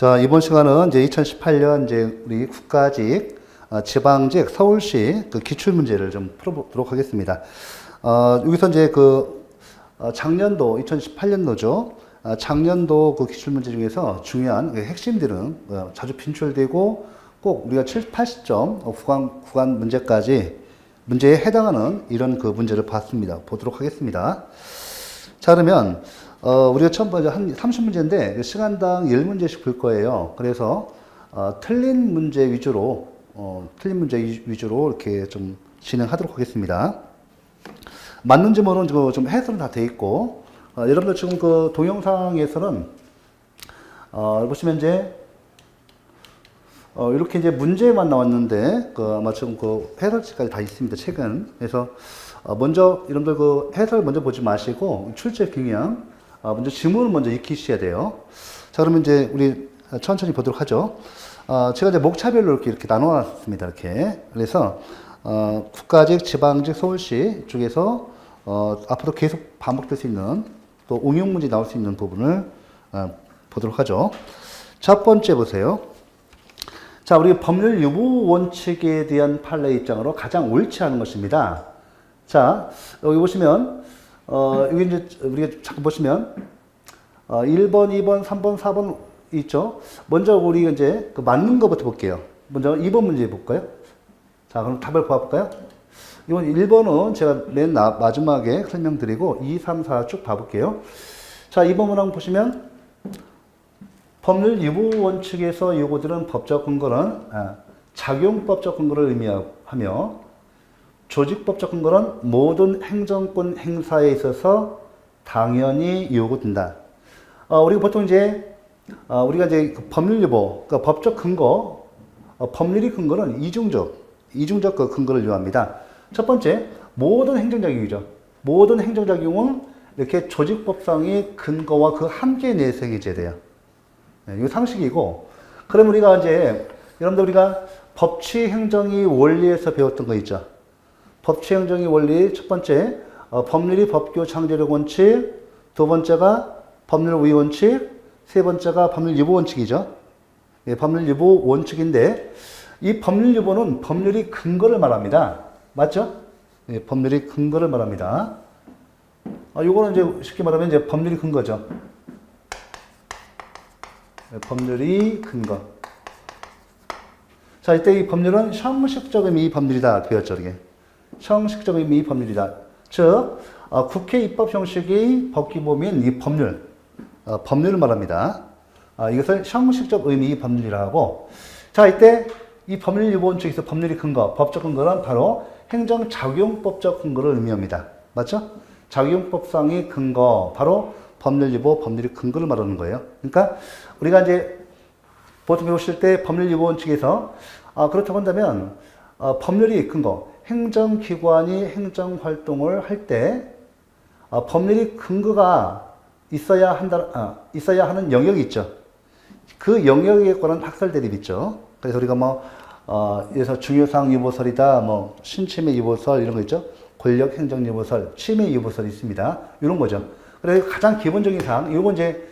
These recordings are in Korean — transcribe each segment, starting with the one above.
자, 이번 시간은 이제 2018년 이제 우리 국가직, 지방직, 서울시 그 기출문제를 좀 풀어보도록 하겠습니다. 여기서 이제 작년도, 2018년도죠. 작년도 그 기출문제 중에서 중요한 그 핵심들은 자주 빈출되고 꼭 우리가 80점 구간 문제까지 문제에 해당하는 이런 그 문제를 보도록 하겠습니다. 자, 그러면 우리가 처음 번째 한 30문제인데 시간당 1문제씩 풀 거예요. 그래서 틀린 문제 위주로 이렇게 좀 진행하도록 하겠습니다. 맞는지 모르는지 좀 해설은 다 돼 있고, 여러분들 지금 그 동영상에서는 보시면 이제 이렇게 이제 문제만 나왔는데 아마 지금 그 해설지까지 다 있습니다. 최근. 그래서 먼저 여러분들 그 해설 먼저 보지 마시고 출제 경향 먼저 지문을 먼저 익히셔야 돼요. 자, 그러면 이제 우리 천천히 보도록 하죠. 제가 이제 목차별로 이렇게 나눠놨습니다. 이렇게. 그래서, 국가직, 지방직, 서울시 쪽에서, 앞으로 계속 반복될 수 있는 또 응용 문제 나올 수 있는 부분을, 보도록 하죠. 첫 번째 보세요. 자, 우리 법률 유보 원칙에 대한 판례 입장으로 가장 옳지 않은 것입니다. 자, 여기 보시면, 여기 이제 우리가 잠깐 보시면 1번, 2번, 3번, 4번 있죠. 먼저 우리가 이제 그 맞는 것부터 볼게요. 먼저 2번 문제 볼까요? 자, 그럼 답을 봐볼까요? 이건 1번은 제가 맨 마지막에 설명드리고 2, 3, 4 쭉 봐볼게요. 자, 2번 문항 보시면 법률 유보 원칙에서 요구들은 법적 근거는 작용법적 근거를 의미하며 조직법적 근거는 모든 행정권 행사에 있어서 당연히 요구된다. 우리가 보통 이제, 우리가 이제 법률 유보, 그러니까 법적 근거, 법률의 근거는 이중적 그 근거를 요합니다. 첫 번째, 모든 행정작용이죠. 모든 행정작용은 이렇게 조직법상의 근거와 그 한계 내에서 해결돼야 돼요. 네, 이거 상식이고, 그럼 우리가 이제, 여러분들 우리가 법치 행정의 원리에서 배웠던 거 있죠. 법치 행정의 원리 첫 번째 법률이 법규 창조력 원칙, 두 번째가 법률 우위 원칙, 세 번째가 법률 유보 원칙이죠. 예, 법률 유보 원칙인데 이 법률 유보는 법률이 근거를 말합니다. 맞죠? 예, 법률이 근거를 말합니다. 요거는 이제 쉽게 말하면 이제 법률이 근거죠. 예, 법률이 근거. 자, 이때 이 법률은 형식적 의미 법률이다 배웠죠, 이게. 형식적 의미 법률이다. 즉, 국회 입법 형식이 법기범인 이 법률을 말합니다. 이것을 형식적 의미 법률이라고 하고, 자, 이때 이 법률 유보 원칙에서 법률의 근거, 법적 근거는 바로 행정작용법적 근거를 의미합니다. 맞죠? 작용법상의 근거, 바로 법률 유보, 법률의 근거를 말하는 거예요. 그러니까 우리가 이제 보통 배우실 때 법률 유보 원칙에서 그렇다고 한다면 법률이 근거, 행정기관이 행정활동을 할 때 법률이 근거가 있어야 하는 영역이 있죠. 그 영역에 관한 학설 대립이 있죠. 그래서 우리가 그래서 중요사항 유보설이다, 신침해 유보설 이런 거 있죠. 권력 행정 유보설, 침해 유보설이 있습니다. 이런 거죠. 그래서 가장 기본적인 사항, 요거 이제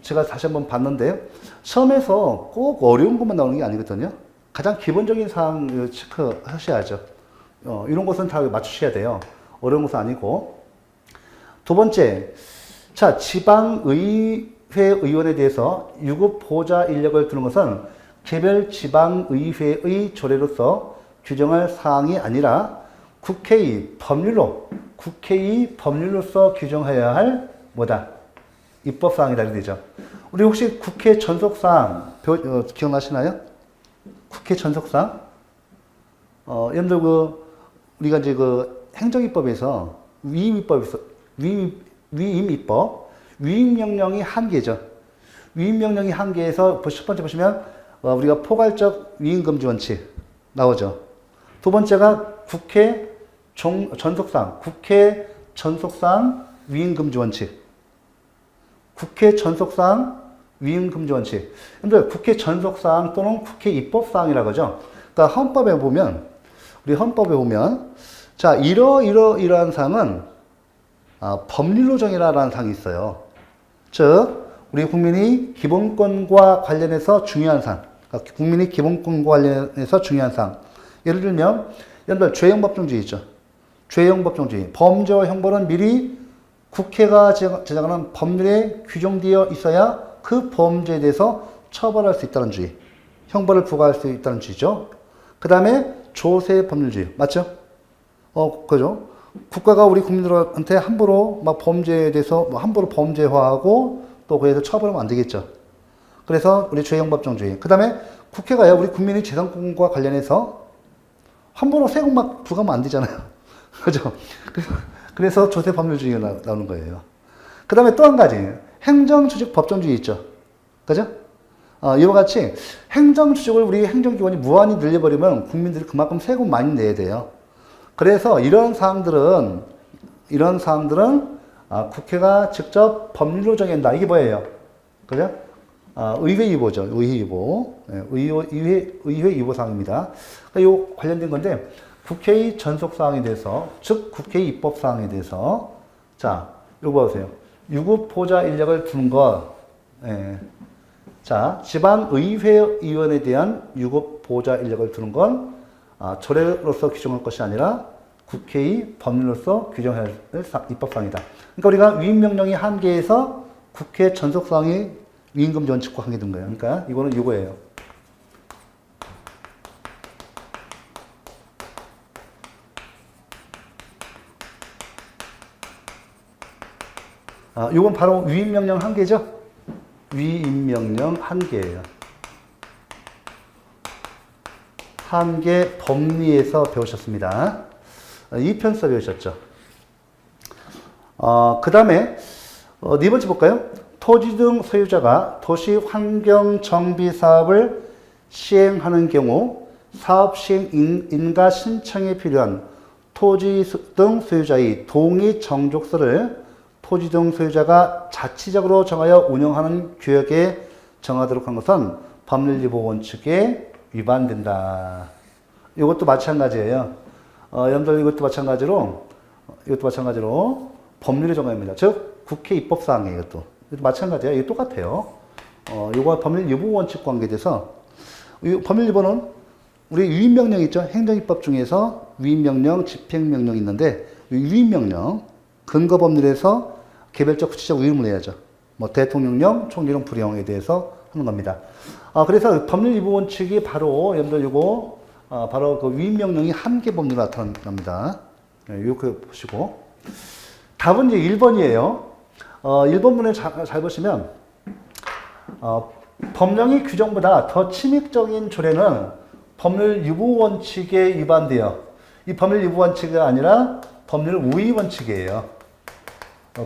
제가 다시 한번 봤는데요. 시험에서 꼭 어려운 것만 나오는 게 아니거든요. 가장 기본적인 사항 체크하셔야죠. 이런 것은 다 맞추셔야 돼요. 어려운 것은 아니고. 두 번째, 자, 지방의회 의원에 대해서 유급 보좌 인력을 두는 것은 개별 지방의회의 조례로서 규정할 사항이 아니라 국회의 법률로서 규정해야 할 입법사항이다 이렇게 되죠. 우리 혹시 국회 전속사항 기억나시나요? 국회 전속사항? 여러분들 우리가 이제 행정입법에서 위임명령이 한계죠. 위임명령이 한계에서 첫 번째 보시면 우리가 포괄적 위임금지 원칙 나오죠. 두 번째가 국회 전속사항 위임금지 원칙. 국회 전속사항 위임금지 원칙. 여러분들 국회 전속사항 또는 국회 입법사항이라고 하죠. 그러니까 우리 헌법에 보면 자, 이러한 사항은 법률로 정해라라는 사항이 있어요. 즉 우리 국민이 기본권과 관련해서 중요한 사항, 그러니까 국민이 기본권과 관련해서 중요한 사항. 예를 들면, 여러분들 죄형법정주의 있죠. 죄형법정주의. 범죄와 형벌은 미리 국회가 제정하는 법률에 규정되어 있어야 그 범죄에 대해서 처벌할 수 있다는 주의. 형벌을 부과할 수 있다는 주의죠. 그 다음에 조세법률주의. 맞죠? 그죠? 국가가 우리 국민들한테 함부로 막 범죄에 대해서 함부로 범죄화하고 또 그에 대해서 처벌하면 안 되겠죠. 그래서 우리 죄형법정주의. 그 다음에 국회가요, 우리 국민의 재산권과 관련해서 함부로 세금 막 부과하면 안 되잖아요. 그죠? 그래서 조세법률주의가 나오는 거예요. 그 다음에 또 한 가지. 행정조직법정주의 있죠. 그죠? 이와 같이 행정조직을 우리 행정기관이 무한히 늘려버리면 국민들이 그만큼 세금 많이 내야 돼요. 그래서 이런 사항들은 국회가 직접 법률로 정한다. 이게 뭐예요? 그죠? 의회 위보죠. 의회 위보. 네, 의회 위보 사항입니다. 이 관련된 건데, 국회의 전속 사항에 대해서, 즉, 국회의 입법 사항에 대해서, 자, 요거 보세요. 유급 보좌 인력을 두는 것. 네. 자, 지방의회의원에 대한 유급 보좌 인력을 두는 건 조례로서 규정할 것이 아니라 국회의 법률로서 규정해야 할 입법사항이다. 그러니까 우리가 위임명령이 한계에서 국회 전속사항이 위임금지 원칙과 관계된 거예요. 그러니까 이거는 이거예요. 이건 바로 위임명령 한계죠. 위임명령 한계예요. 한계 법리에서 배우셨습니다. 2편서 배우셨죠. 그 다음에 네 번째 볼까요? 토지 등 소유자가 도시 환경 정비 사업을 시행하는 경우 사업 시행 인가 신청에 필요한 토지 등 소유자의 동의 정족서를 토지 등 소유자가 자치적으로 정하여 운영하는 구역에 정하도록 한 것은 법률위보 원칙에 위반된다. 이것도 마찬가지예요. 여러분들 이것도 마찬가지로 법률에 정합니다. 즉 국회 입법사항이에요. 이것도 마찬가지예요. 이게 똑같아요. 이거 법률위보 원칙 관계돼서 법률위보는 우리 위임명령 있죠. 행정입법 중에서 위임명령, 집행명령이 있는데 위임명령 근거법률에서 개별적 구체적 위임을 해야죠. 뭐 대통령령, 총리령, 부령에 대해서 하는 겁니다. 그래서 법률위보 원칙이 바로 여러분들 이거 바로 그 위임명령이 한계 법률로 나타납니다. 이렇게 보시고 답은 이제 1번이에요. 1번문에 잘 보시면 법령의 규정보다 더 침입적인 조례는 법률위보 원칙에 위반돼요. 이 법률위보 원칙이 아니라 법률 우위 원칙이에요.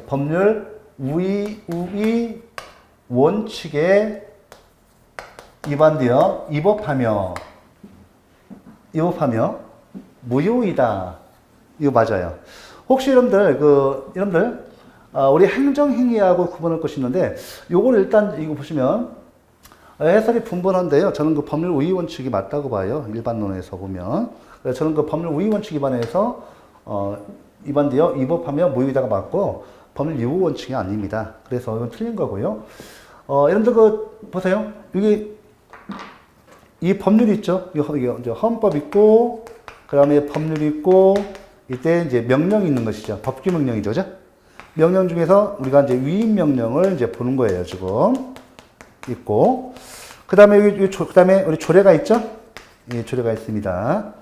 법률 우위 원칙에 위반되어 위법하며 무효이다. 이거 맞아요. 혹시 여러분들 우리 행정행위하고 구분할 것이 있는데 요걸 일단 이거 보시면 해설이 분분한데요. 저는 그 법률 우위 원칙이 맞다고 봐요. 일반론에서 보면. 저는 그 법률 우위 원칙 위반해서 위반되어 위법하며 무효이다가 맞고 법률 위보 원칙이 아닙니다. 그래서 이건 틀린 거고요. 여러분들 보세요. 여기 이 법률이 있죠. 여기 헌법 있고 그 다음에 법률이 있고 이때 이제 명령이 있는 것이죠. 법규 명령이죠. 그죠? 명령 중에서 우리가 이제 위임 명령을 이제 보는 거예요. 지금 있고 그 다음에 우리 조례가 있죠. 예, 조례가 있습니다.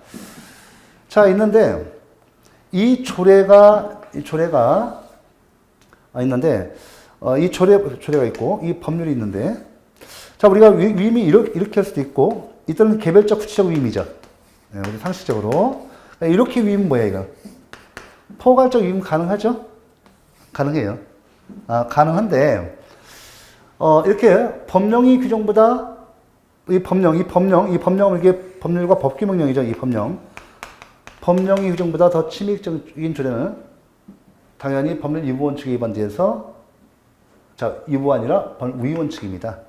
자, 있는데 이 조례가 있고 이 법률이 있는데 자, 우리가 위임이 이렇게 할 수도 있고 이때는 개별적 구체적 위임이죠. 네, 우리 상식적으로 이렇게 위임 뭐예요, 이거? 포괄적 위임 가능하죠? 가능해요. 가능한데 이렇게 법령의 규정보다 이 법령은 이게 법률과 법규 명령이죠. 이 법령의 규정보다 더 침입적인 조례는 당연히 법률 위보 원칙에 위반돼서 위보가 아니라 우위 원칙입니다.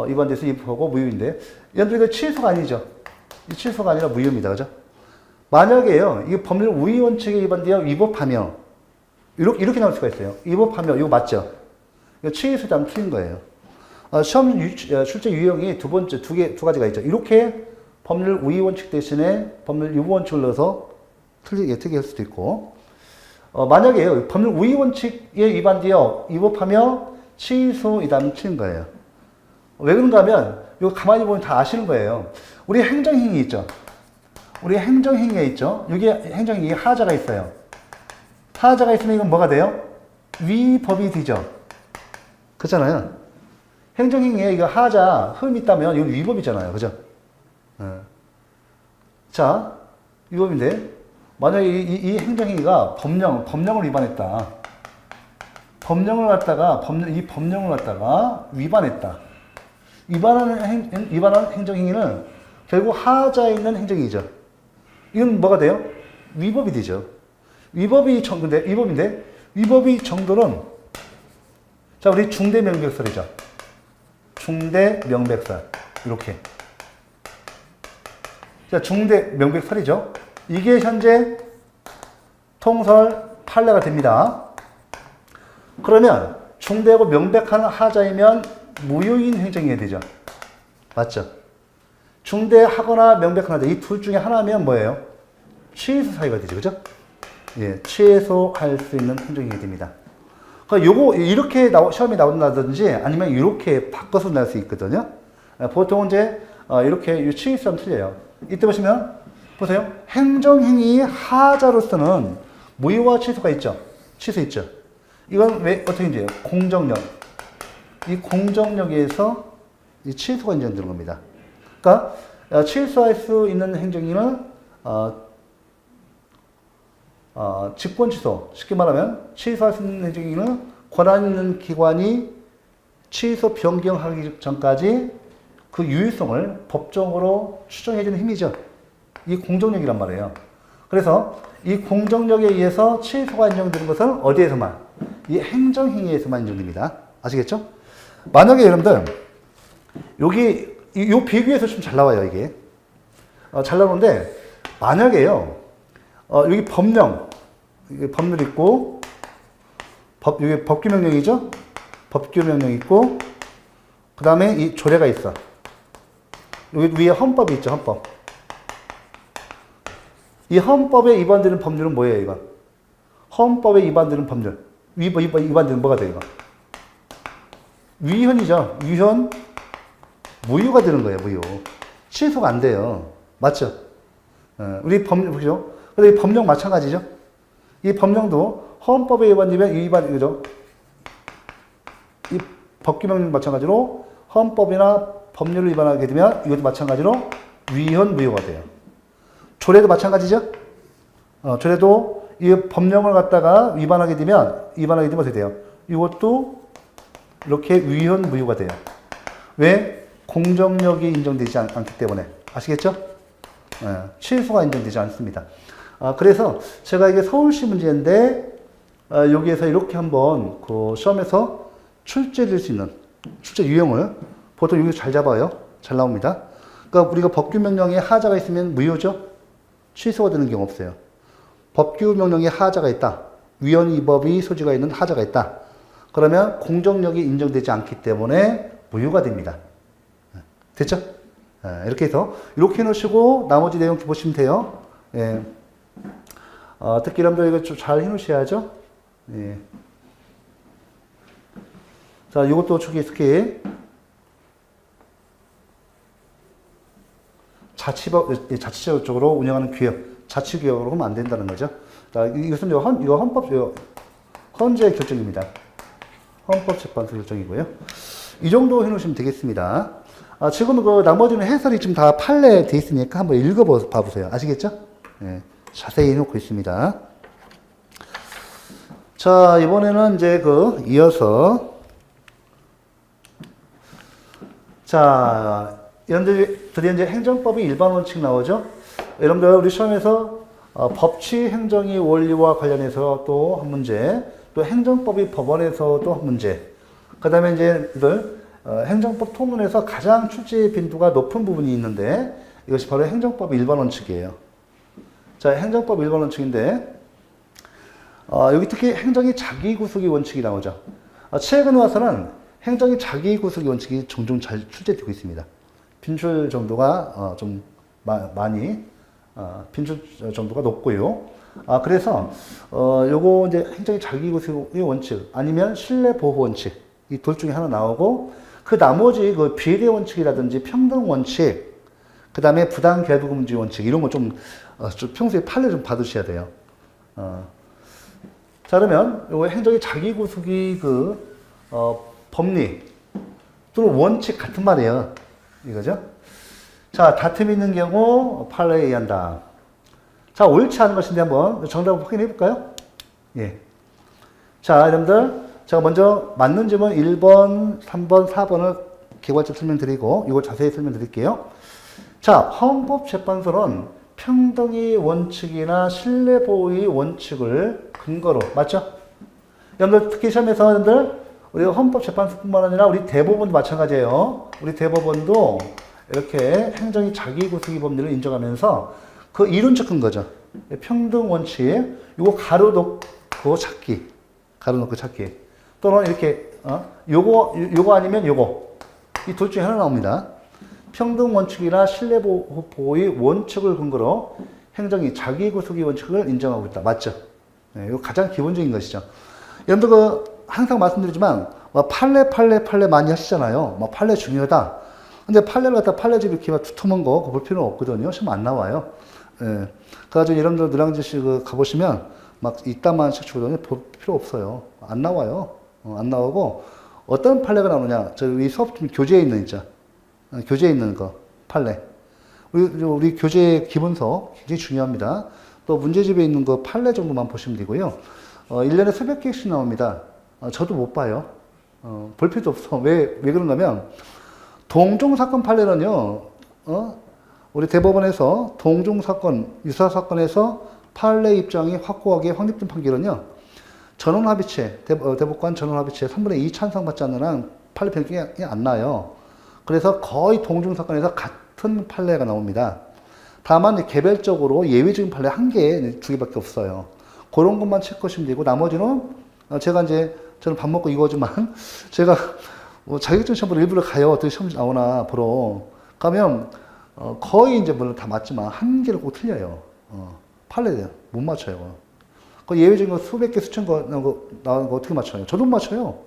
위반돼서 위법하고 무효인데 여러분들 이거 취소가 아니죠. 이 취소가 아니라 무효입니다. 그죠? 만약에요, 이게 법률 우위 원칙에 위반되어 위법하며 이렇게 나올 수가 있어요. 위법하며 이거 맞죠? 이거 취소 답은 틀린 거예요. 시험 출제 유형이 두 가지가 있죠. 이렇게 법률 우위 원칙 대신에 법률 유보 원칙을 넣어서 틀리게 할 수도 있고, 만약에 법률 우위 원칙에 위반되어 위법하며 취소 이 답은 틀린 거예요. 왜 그런가 하면 이거 가만히 보면 다 아시는 거예요. 우리 행정행위 있죠. 우리 행정행위에 있죠. 여기 행정행위에 하자가 있어요. 하자가 있으면 이건 뭐가 돼요? 위법이 되죠. 그렇잖아요. 행정행위에 이거 하자, 흠이 있다면 이건 위법이잖아요. 그죠? 자, 위법인데, 만약에 이 행정행위가 법령을 위반했다. 법령을 갖다가 위반했다. 위반한 행정행위는 결국 하자에 있는 행정행위죠. 이건 뭐가 돼요? 위법이 되죠. 위법이 정도는, 자, 우리 중대명백설이죠. 중대명백설. 이렇게. 자, 중대명백설이죠. 이게 현재 통설 판례가 됩니다. 그러면 중대하고 명백한 하자이면 무효인 행정행위 되죠. 맞죠? 중대하거나 명백한 하자, 이 둘 중에 하나면 뭐예요? 취소 사유가 되죠. 그죠? 예, 취소할 수 있는 행정행위 됩니다. 그러니까 요거 이렇게 시험이 나온다든지 아니면 이렇게 바꿔서 날 수 있거든요. 보통 이제 이렇게 취소하면 틀려요. 이때 보시면 보세요. 행정행위 하자로서는 무효와 취소가 있죠. 취소 있죠. 이건 왜 어떻게 이제 공정력. 이 공정력에서 이 취소가 인정되는 겁니다. 그러니까 취소할 수 있는 행정행위는 직권 취소. 쉽게 말하면 취소할 수 있는 행정행위는 권한 있는 기관이 취소 변경하기 전까지 그 유효성을 법정으로 추정해주는 힘이죠. 이 공정력이란 말이에요. 그래서 이 공정력에 의해서 취소가 인정되는 것은 어디에서만? 이 행정행위에서만 인정됩니다. 아시겠죠? 만약에 여러분들 여기 이 비교에서 좀 잘 나와요. 이게 잘 나오는데 만약에요. 여기 법령, 여기 법률 있고 여기 법규명령이죠. 법규명령 있고 그 다음에 이 조례가 있어. 여기 위에 헌법이 있죠. 헌법. 이 헌법에 위반되는 법률은 뭐예요? 이거 헌법에 위반되는 법률. 위반되는 뭐가 돼요? 이거 위헌이죠. 위헌 무효가 되는 거예요. 무효. 취소가 안 돼요. 맞죠? 우리 법령 보죠. 근데 이 법령 마찬가지죠. 이 법령도 헌법에 위반되면 그죠? 이 법규명령 마찬가지로 헌법이나 법률을 위반하게 되면 이것도 마찬가지로 위헌 무효가 돼요. 조례도 마찬가지죠. 조례도 이 법령을 갖다가 위반하게 되면 어떻게 돼요? 이것도 이렇게 위헌 무효가 돼요. 왜? 공정력이 인정되지 않기 때문에. 아시겠죠? 취소가 인정되지 않습니다. 그래서 제가 이게 서울시 문제인데 여기에서 이렇게 한번 그 시험에서 출제될 수 있는 출제 유형을 보통 여기서 잘 잡아요. 잘 나옵니다. 그러니까 우리가 법규명령에 하자가 있으면 무효죠. 취소가 되는 경우 없어요. 법규명령에 하자가 있다. 위헌 위법이 소지가 있는 하자가 있다. 그러면 공정력이 인정되지 않기 때문에 무효가 됩니다. 됐죠? 이렇게 해서 이렇게 해놓으시고 나머지 내용 보시면 돼요. 예. 특히 여러분들 이거 좀 잘 해놓으셔야죠. 예. 자, 이것도 특히 자치적으로 운영하는 기업, 자치기업으로 하면 안 된다는 거죠. 자, 이것은 이거 헌재 결정입니다. 헌법재판소 결정이고요. 이 정도 해놓으시면 되겠습니다. 지금 그 나머지는 해설이 지금 다 판례 돼 있으니까 한번 읽어봐 보세요. 아시겠죠? 네, 자세히 해놓고 있습니다. 자, 이번에는 이제 이어서 자, 여러분들 드디어 이제 행정법이 일반 원칙 나오죠? 여러분들 우리 시험에서 법치 행정의 원리와 관련해서 또 한 문제, 또 행정법이 법원에서 또 한 문제, 그 다음에 이제 행정법 통론에서 가장 출제 빈도가 높은 부분이 있는데 이것이 바로 행정법 일반 원칙이에요. 자, 행정법 일반 원칙인데 여기 특히 행정의 자기 구속의 원칙이 나오죠. 최근에 와서는 행정의 자기구속의 원칙이 종종 잘 출제되고 있습니다. 빈출 정도가 좀 많이 빈출 정도가 높고요. 그래서 요거 이제 행정의 자기구속의 원칙 아니면 신뢰보호 원칙 이 둘 중에 하나 나오고 그 나머지 그 비례 원칙이라든지 평등 원칙 그 다음에 부당 계도금지 원칙 이런 거 좀 평소에 판례 좀 받으셔야 돼요. 자 그러면 요거 행정의 자기구속의 법리 또는 원칙 같은 말이에요. 이거죠? 자, 다툼이 있는 경우 판례에 의한다. 자, 옳지 않은 것인데 한번 정답을 확인해 볼까요? 예. 자, 여러분들 제가 먼저 맞는 질문 1번, 3번, 4번을 개괄적으로 설명드리고 이걸 자세히 설명드릴게요. 자, 헌법재판소는 평등의 원칙이나 신뢰보호의 원칙을 근거로 맞죠? 여러분들 특히 시험에서 여러분들 우리 헌법재판소뿐만 아니라 우리 대법원도 마찬가지예요. 우리 대법원도 이렇게 행정의 자기구속의 법리를 인정하면서 그 이론적 근거죠. 평등 원칙, 요거 가로 놓고 찾기. 가로 놓고 찾기. 또는 이렇게, 요거 아니면 요거. 이 둘 중에 하나 나옵니다. 평등 원칙이나 신뢰보호의 원칙을 근거로 행정의 자기구속의 원칙을 인정하고 있다. 맞죠? 네, 이거 가장 기본적인 것이죠. 여러분들 항상 말씀드리지만, 판례 많이 하시잖아요. 판례 중요하다. 근데 판례를 갖다 판례집 이렇게 막 두툼한 거 볼 필요는 없거든요. 시험 안 나와요. 예. 그래가지고 여러분들 노량진시 가보시면 막 이따만씩 주거든요. 볼 필요 없어요. 안 나와요. 안 나오고 어떤 판례가 나오느냐. 저희 수업 중 교재에 있는 있죠. 교재에 있는 거 판례. 우리 교재 기본서 굉장히 중요합니다. 또 문제집에 있는 거 판례 정도만 보시면 되고요. 1년에 수백 개씩 나옵니다. 저도 못 봐요. 볼 필요도 없어. 왜 그런가 하면 동종사건 판례는요, 우리 대법원에서 동종사건, 유사사건에서 판례 입장이 확고하게 확립된 판결은요, 전원합의체, 대법관 전원합의체 3분의 2 찬성받지 않는 한 판례 변경이 안 나요. 그래서 거의 동종사건에서 같은 판례가 나옵니다. 다만 개별적으로 예외적인 판례 한 개, 두 개밖에 없어요. 그런 것만 체크하시면 되고, 나머지는 저는 밥 먹고 이거지만, 제가 자격증 시험 보러 일부러 가요. 어떻게 시험 나오나 보러. 가면, 거의 이제 물론 다 맞지만, 한 개를 꼭 틀려요. 판례 못 맞춰요. 그 예외적인 거 수백 개, 수천 거 나오는 거 어떻게 맞춰요? 저도 못 맞춰요.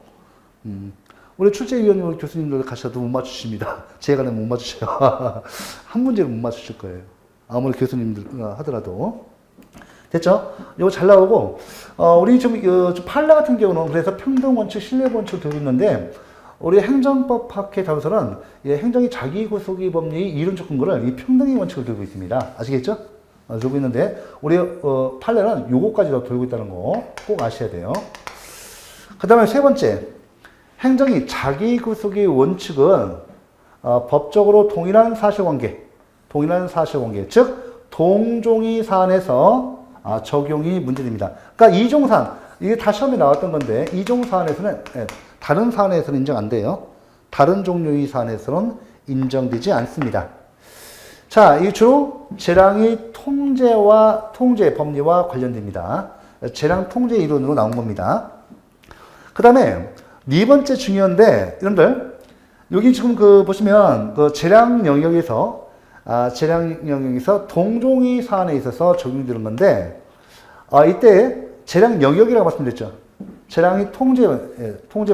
우리 출제위원 교수님들 가셔도 못 맞추십니다. 제가 못 맞추셔요. 한 문제를 못 맞추실 거예요. 아무리 교수님들 하더라도. 됐죠? 이거 잘 나오고, 우리 좀 판례 같은 경우는 그래서 평등원칙, 신뢰원칙을 두고 있는데, 우리 행정법학회 다루서는 행정의 자기구속의 법리의 이론적 근거를 이 평등의 원칙을 들고 있습니다. 아시겠죠? 들고 있는데, 우리 판례는 요거까지도 들고 있다는 거 꼭 아셔야 돼요. 그 다음에 세 번째, 행정의 자기구속의 원칙은 법적으로 동일한 사실관계, 즉 동종의 사안에서 적용이 문제됩니다. 그러니까 이종사안, 이게 다 시험에 나왔던 건데 이종사안에서는 다른 사안에서는 인정 안 돼요. 다른 종류의 사안에서는 인정되지 않습니다. 자, 이 주로 재량의 통제 법리와 관련됩니다. 재량 통제 이론으로 나온 겁니다. 그 다음에 네 번째 중요한데, 여러분들, 여기 지금 보시면, 재량 영역에서 동종의 사안에 있어서 적용되는 건데, 이때 재량 영역이라고 말씀드렸죠. 재량이 통제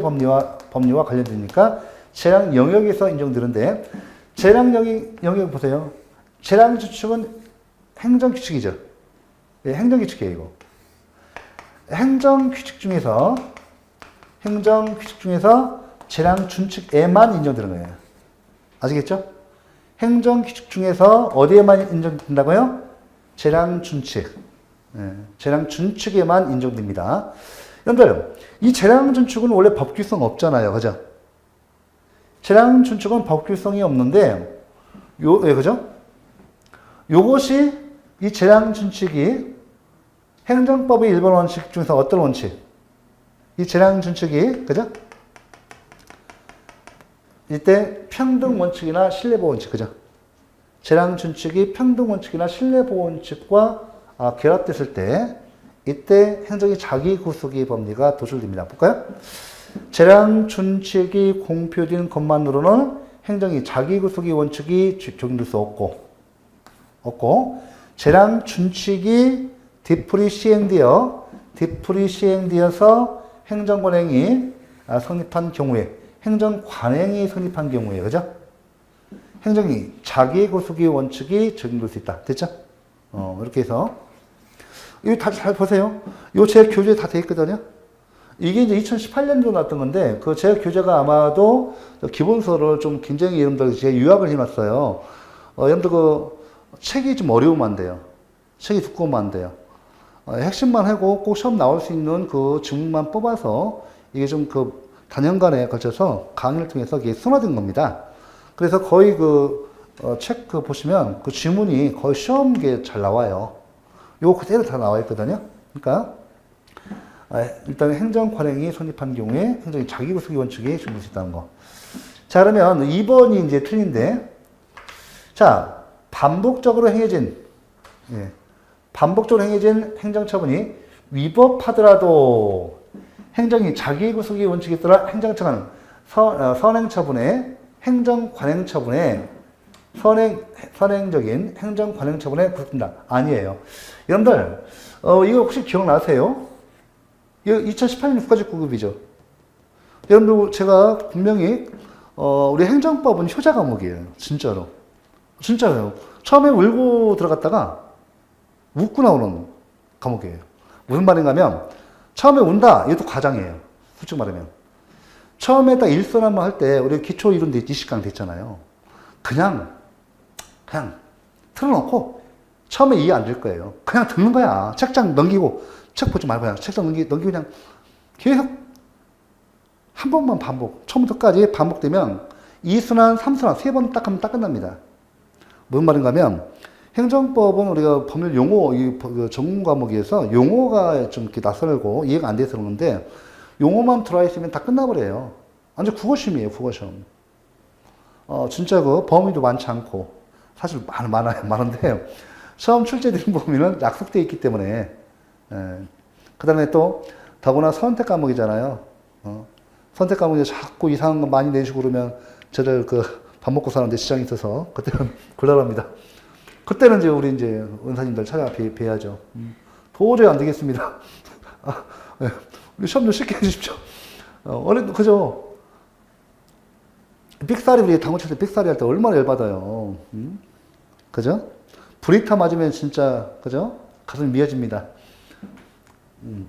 법리와 관련되니까 재량 영역에서 인정되는데, 재량 영역 보세요. 재량 규칙은 행정규칙이죠. 예, 행정규칙이에요, 이거. 행정규칙 중에서 재량 준칙에만 인정되는 거예요. 아시겠죠? 행정규칙 중에서 어디에만 인정된다고요? 재량 준칙. 재량 준칙에만 인정됩니다. 여러분들, 이 재량 준칙은 원래 법규성 없잖아요. 그죠? 재량 준칙은 법규성이 없는데, 그죠? 요것이, 이 재량 준칙이 행정법의 일반 원칙 중에서 어떤 원칙? 이 재량 준칙이, 그죠? 이때 평등 원칙이나 신뢰보호 원칙, 그죠? 재량 준칙이 평등 원칙이나 신뢰보호 원칙과 결합됐을 때, 이때 행정의 자기구속의 법리가 도출됩니다. 볼까요? 재량 준칙이 공표된 것만으로는 행정이 자기구속의 원칙이 적용될 수 없고, 재량 준칙이 뒤풀이 시행되어서 행정관행이 성립한 경우에, 행정관행이 성립한 경우에, 그죠? 행정이 자기구속의 원칙이 적용될 수 있다. 됐죠? 이렇게 해서. 이거 다 잘 보세요. 요 제 교재 다 돼 있거든요. 이게 이제 2018년도 나왔던 건데, 그 제 교재가 아마도 기본서를 좀 굉장히 여러분들 제가 요약을 해놨어요. 여러분들 그 책이 좀 어려우면 안 돼요. 책이 두꺼우면 안 돼요. 핵심만 하고 꼭 시험 나올 수 있는 그 지문만 뽑아서 이게 좀 그 단연간에 걸쳐서 강의를 통해서 이게 순화된 겁니다. 그래서 거의 책 보시면 그 지문이 거의 시험에 잘 나와요. 요거 그대로 다 나와 있거든요. 그러니까 일단 행정관행이 성립한 경우에 행정이 자기구속의 원칙이 적용될 수 있다는 거. 자, 그러면 2번이 이제 틀린데, 자, 반복적으로 행해진 행정처분이 위법하더라도 행정이 자기구속의 원칙에 따라 행정처는 선행적인 행정관행처분에 구속된다. 아니에요. 여러분들, 이거 혹시 기억나세요? 이거 2018년 국가직구급이죠. 여러분들, 제가 분명히, 우리 행정법은 효자 과목이에요. 진짜로. 진짜요. 처음에 울고 들어갔다가 웃고 나오는 과목이에요. 무슨 말인가 하면, 처음에 운다. 이것도 과장이에요. 솔직히 말하면. 처음에 딱 일선 한번 할 때, 우리 기초 이론 20강 됐잖아요. 그냥 틀어놓고, 처음에 이해 안 될 거예요. 그냥 듣는 거야. 책장 넘기고, 책 보지 말고 그냥 책장 넘기고 그냥 계속 한 번만 처음부터 끝까지 반복되면 2순환, 3순환, 3번 딱 하면 딱 끝납니다. 무슨 말인가 하면, 행정법은 우리가 법률 용어, 전문 과목에서 용어가 좀 이렇게 낯설고 이해가 안 돼서 그러는데, 용어만 들어와 있으면 다 끝나버려요. 완전 국어시험이에요, 국어시험. 진짜 범위도 많지 않고, 사실 많은데, 시험 출제되는 범위는 약속되어 있기 때문에, 그 다음에 또, 더구나 선택 과목이잖아요. 선택 과목에 자꾸 이상한 거 많이 내주고 그러면, 저를 밥 먹고 사는데 지장이 있어서, 그때는 곤란합니다. 그때는 이제 우리 은사님들 찾아뵈야죠. 도저히 안 되겠습니다. 네. 우리 시험 좀 쉽게 해주십시오. 그죠? 삑사리, 우리 당구 칠 때 삑사리 할 때 얼마나 열받아요. 그죠? 브레이크 맞으면 진짜, 그죠? 가슴이 미어집니다.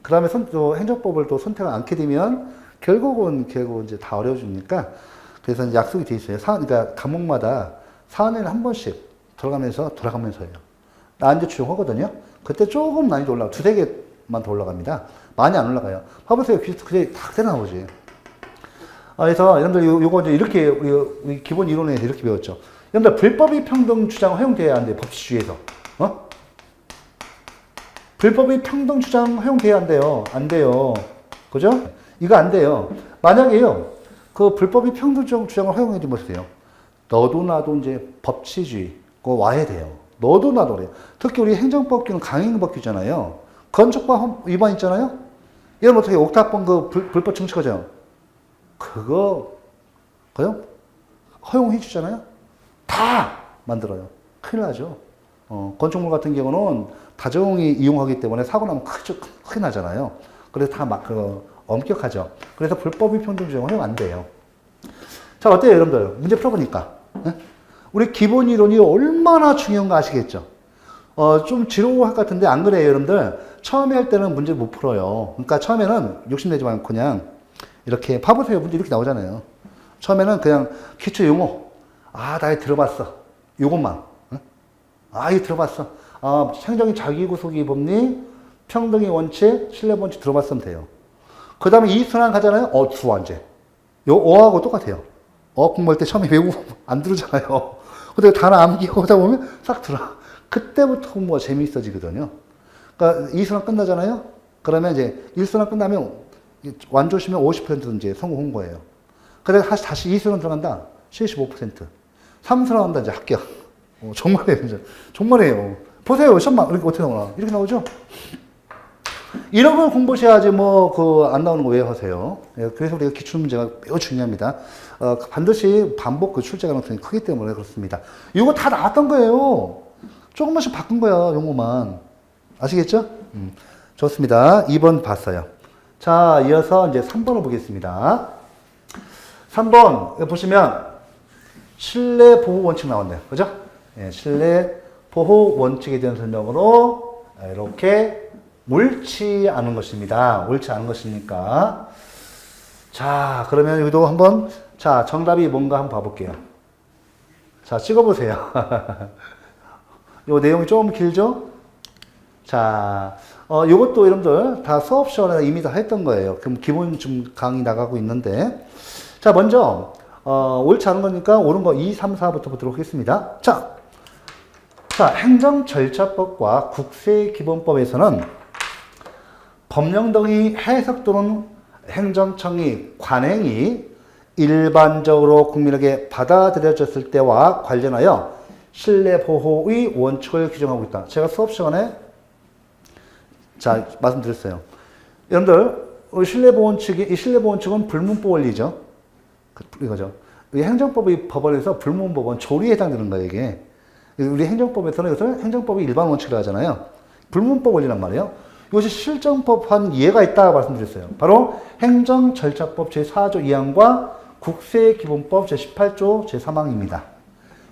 그 다음에 행정법을 또 선택을 않게 되면 결국 이제 다 어려워지니까, 그래서 이제 약속이 돼 있어요. 그러니까 과목마다 4년에 한 번씩 돌아가면서요. 난이도 추정하거든요. 그때 조금 난이도 올라가, 2~3개만 더 올라갑니다. 많이 안 올라가요. 봐보세요. 그게 다 그대로 나오지. 그래서 여러분들 요거 이제 이렇게 우리 기본 이론에서 이렇게 배웠죠. 여러분들 불법이 평등 주장 허용돼야 안 돼요. 법치주의에서. 불법이 평등 주장 허용돼야 안 돼요. 안 돼요. 그죠? 이거 안 돼요. 만약에요, 그 불법이 평등 주장을 허용해 주세요. 너도 나도 이제 법치주의 와야 돼요. 너도 나도 그래요. 특히 우리 행정법규는 강행법규잖아요. 건축법 위반 있잖아요. 이러면 어떻게 옥탑방 불법 증축하죠? 그거 허용해 주잖아요. 다 만들어요. 큰일 나죠. 건축물 같은 경우는 다정히 이용하기 때문에 사고 나면 크게 나잖아요. 그래서 다 엄격하죠. 그래서 불법이 평등 주장 허용 안 돼요. 자, 어때요, 여러분들? 문제 풀어보니까. 네? 우리 기본 이론이 얼마나 중요한가 아시겠죠? 좀 지루할 것 같은데 안 그래요, 여러분들? 처음에 할 때는 문제 못 풀어요. 그러니까 처음에는 욕심내지 말고 그냥 이렇게 봐보세요. 문제 이렇게 나오잖아요. 처음에는 그냥 기초 용어. 나 이거 들어봤어. 요것만. 이거 들어봤어. 행정이 자기구속의 법리, 평등의 원칙, 신뢰 원칙 들어봤으면 돼요. 그 다음에 이순환 가잖아요. 두환제. 요 5하고 똑같아요. 공부할 때 처음에 외우고 안 들으잖아요. 근데 단어 암기하고 하다 보면 싹 들어. 그때부터 공부가 재미있어지거든요. 그러니까 2순환 끝나잖아요. 그러면 이제 1순환 끝나면 완조시면 50% 이제 성공한 거예요. 그래서 다시 2순환 들어간다. 75%. 3순환 한다. 이제 합격. 정말이에요. 진짜. 정말이에요. 보세요. 시험만 이렇게 어떻게 나오나. 이렇게 나오죠? 이런 걸 공부하셔야지 뭐 그 안 나오는 거 왜 하세요? 예, 그래서 우리가 기출 문제가 매우 중요합니다. 반드시 반복 그 출제 가능성이 크기 때문에 그렇습니다. 이거 다 나왔던 거예요. 조금만씩 바꾼 거야, 용어만. 아시겠죠? 좋습니다. 2번 봤어요. 자, 이어서 이제 3번을 보겠습니다. 3번 보시면 실내 보호 원칙 나왔네요. 그죠? 예, 실내 보호 원칙에 대한 설명으로 이렇게 옳지 않은 것입니다. 옳지 않은 것이니까. 자, 그러면 여기도 한번, 자, 정답이 뭔가 한번 봐볼게요. 자, 찍어보세요. 요 내용이 조금 길죠? 자, 요것도 여러분들 다 수업 시간에 이미 다 했던 거예요. 그럼 기본 좀 강의 나가고 있는데. 자, 먼저, 옳지 않은 거니까 옳은 거 2, 3, 4부터 보도록 하겠습니다. 자, 행정절차법과 국세기본법에서는 법령 등의 해석 또는 행정청의 관행이 일반적으로 국민에게 받아들여졌을 때와 관련하여 신뢰보호의 원칙을 규정하고 있다. 제가 수업 시간에 자 말씀드렸어요. 여러분들 신뢰보호 원칙이 이 신뢰보호 원칙은 불문법 원리죠. 이거죠. 이 행정법의 법원에서 불문법은 조리에 해당되는 거예요. 이게 우리 행정법에서는 이것을 행정법의 일반 원칙이라고 하잖아요. 불문법 원리란 말이에요. 이것이 실정법한 예가 있다 말씀드렸어요. 바로 행정절차법 제4조 2항과 국세기본법 제18조 제3항입니다.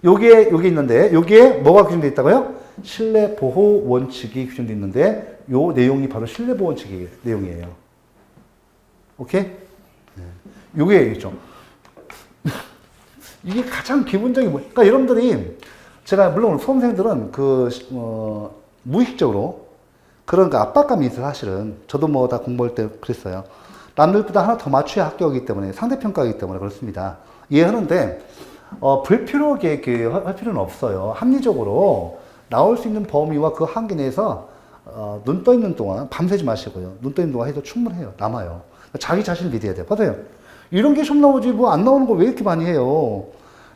요게 있는데 여기에 뭐가 규정되어 있다고요? 신뢰보호 원칙이 규정되어 있는데 요 내용이 바로 신뢰보호 원칙의 내용이에요. 오케이? 요게 있죠. 이게 가장 기본적인 그러니까 여러분들이 제가 물론 수험생들은 무의식적으로 그런 압박감이 있어요, 사실은. 저도 뭐 다 공부할 때 그랬어요. 남들보다 하나 더 맞춰야 합격이기 때문에, 상대평가이기 때문에 그렇습니다. 이해하는데, 불필요하게 할 필요는 없어요. 합리적으로 나올 수 있는 범위와 그 한계 내에서, 눈 떠 있는 동안, 밤새지 마시고요. 눈 떠 있는 동안 해도 충분해요. 남아요. 자기 자신을 믿어야 돼요. 보세요. 이런 게 좀 나오지, 뭐 안 나오는 거 왜 이렇게 많이 해요?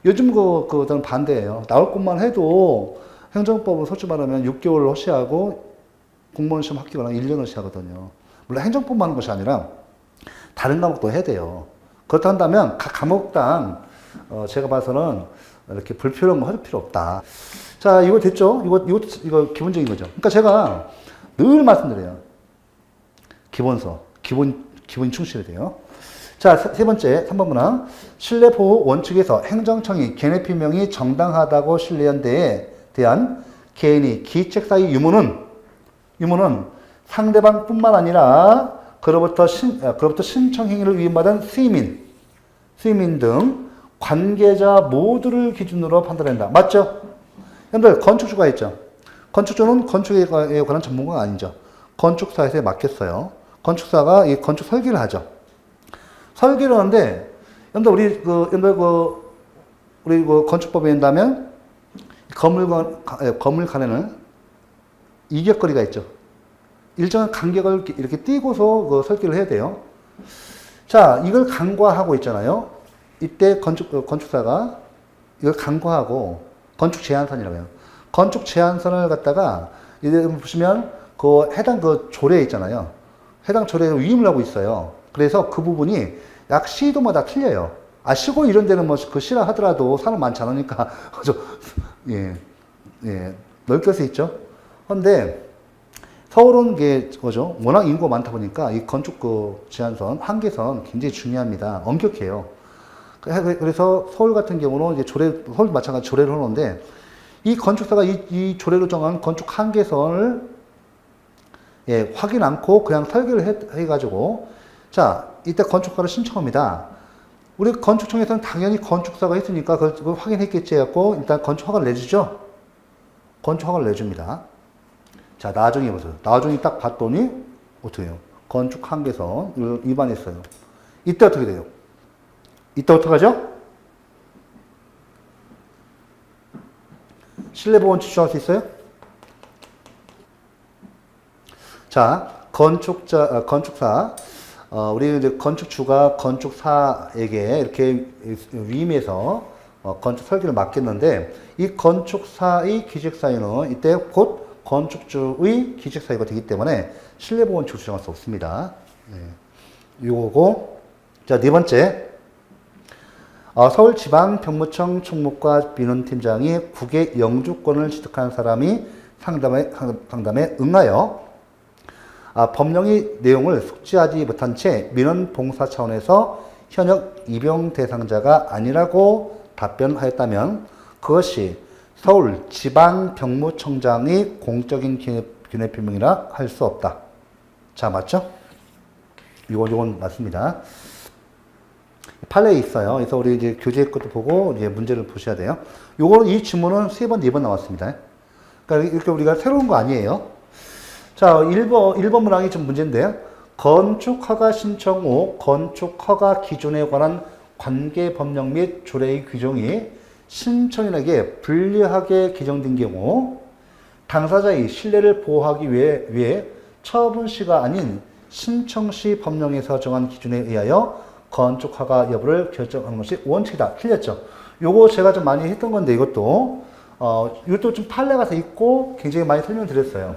요즘 저는 반대예요. 나올 것만 해도 행정법은 솔직히 말하면 6개월을 허시하고 공무원 시험 합격을 하면 1년을 시하거든요. 물론 행정법만 하는 것이 아니라 다른 과목도 해야 돼요. 그렇다 한다면 각 과목당 제가 봐서는 이렇게 불필요한 거 할 필요 없다. 자, 이거 됐죠? 이거 기본적인 거죠. 그러니까 제가 늘 말씀드려요. 기본서, 기본이 충실해야 돼요. 자, 세 번째, 3번 문항. 신뢰보호 원칙에서 행정청이 개내 표명이 정당하다고 신뢰한 데에 대한 개인이 기책사의 유무는 상대방뿐만 아니라 그로부터 신청 행위를 위임받은 시민 등 관계자 모두를 기준으로 판단한다. 맞죠? 여러분들 건축주가 있죠. 건축주는 건축에 관한 전문가가 아니죠. 건축사에서 맡겼어요. 건축사가 이 건축 설계를 하죠. 설계를 하는데 여러분들 우리 건축법에 있다면 건물 간에는 이격거리가 있죠. 일정한 간격을 이렇게 띄고서 설계를 해야 돼요. 자, 이걸 간과하고 있잖아요. 이때 건축사가 이걸 간과하고 건축 제한선이라고 해요. 건축 제한선을 갖다가 이제 보시면 해당 조례 있잖아요. 해당 조례에 위임을 하고 있어요. 그래서 그 부분이 약 시도마다 틀려요. 시골 이런 데는 뭐 그 시라 하더라도 사람 많지 않으니까 넓게 수 있죠. 그런데 서울은 뭐죠? 워낙 인구가 많다 보니까 이 건축 제한선, 한계선 굉장히 중요합니다. 엄격해요. 그래서 서울 같은 경우는 이제 서울 마찬가지 조례를 하는데 이 건축사가 이 조례로 정한 건축 한계선을 확인 않고 그냥 설계를 해가지고 자, 이때 건축가를 신청합니다. 우리 건축청에서는 당연히 건축사가 했으니까 그걸 확인했겠지 해갖고 일단 건축허가를 내주죠. 건축허가를 내줍니다. 자, 나중에 보세요. 나중에 딱 봤더니 어떻게 해요? 건축 한계선 위반했어요. 이때 어떻게 돼요? 이때 어떡하죠? 신뢰보호 추정할 수 있어요? 자, 건축사, 우리 이제 건축주가 건축사에게 이렇게 위임해서 건축 설계를 맡겼는데 이 건축사의 기획사유는 이때 곧 건축주의 기책 사유가 되기 때문에 실내보건축을 주장할 수 없습니다. 네. 요거고. 자, 네 번째. 서울지방병무청 총무과 민원팀장이 국외 영주권을 취득한 사람이 상담에 응하여 법령의 내용을 숙지하지 못한 채 민원 봉사 차원에서 현역 입용 대상자가 아니라고 답변하였다면 그것이 서울지방병무청장의 공적인 기뇌표명이라 할 수 없다. 자, 맞죠? 요건 맞습니다. 판례에 있어요. 그래서 우리 이제 교재 것도 보고 이제 문제를 보셔야 돼요. 요거는 이 지문은 3번, 4번 나왔습니다. 그러니까 이렇게 우리가 새로운 거 아니에요. 자, 1번 문항이 좀 문제인데요. 건축허가 신청 후 건축허가 기준에 관한 관계 법령 및 조례의 규정이 신청인에게 불리하게 개정된 경우 당사자의 신뢰를 보호하기 위해 처분시가 아닌 신청시 법령에서 정한 기준에 의하여 건축허가 여부를 결정하는 것이 원칙이다. 틀렸죠? 요거 제가 좀 많이 했던 건데 이것도 좀 판례가 돼 있고 굉장히 많이 설명드렸어요.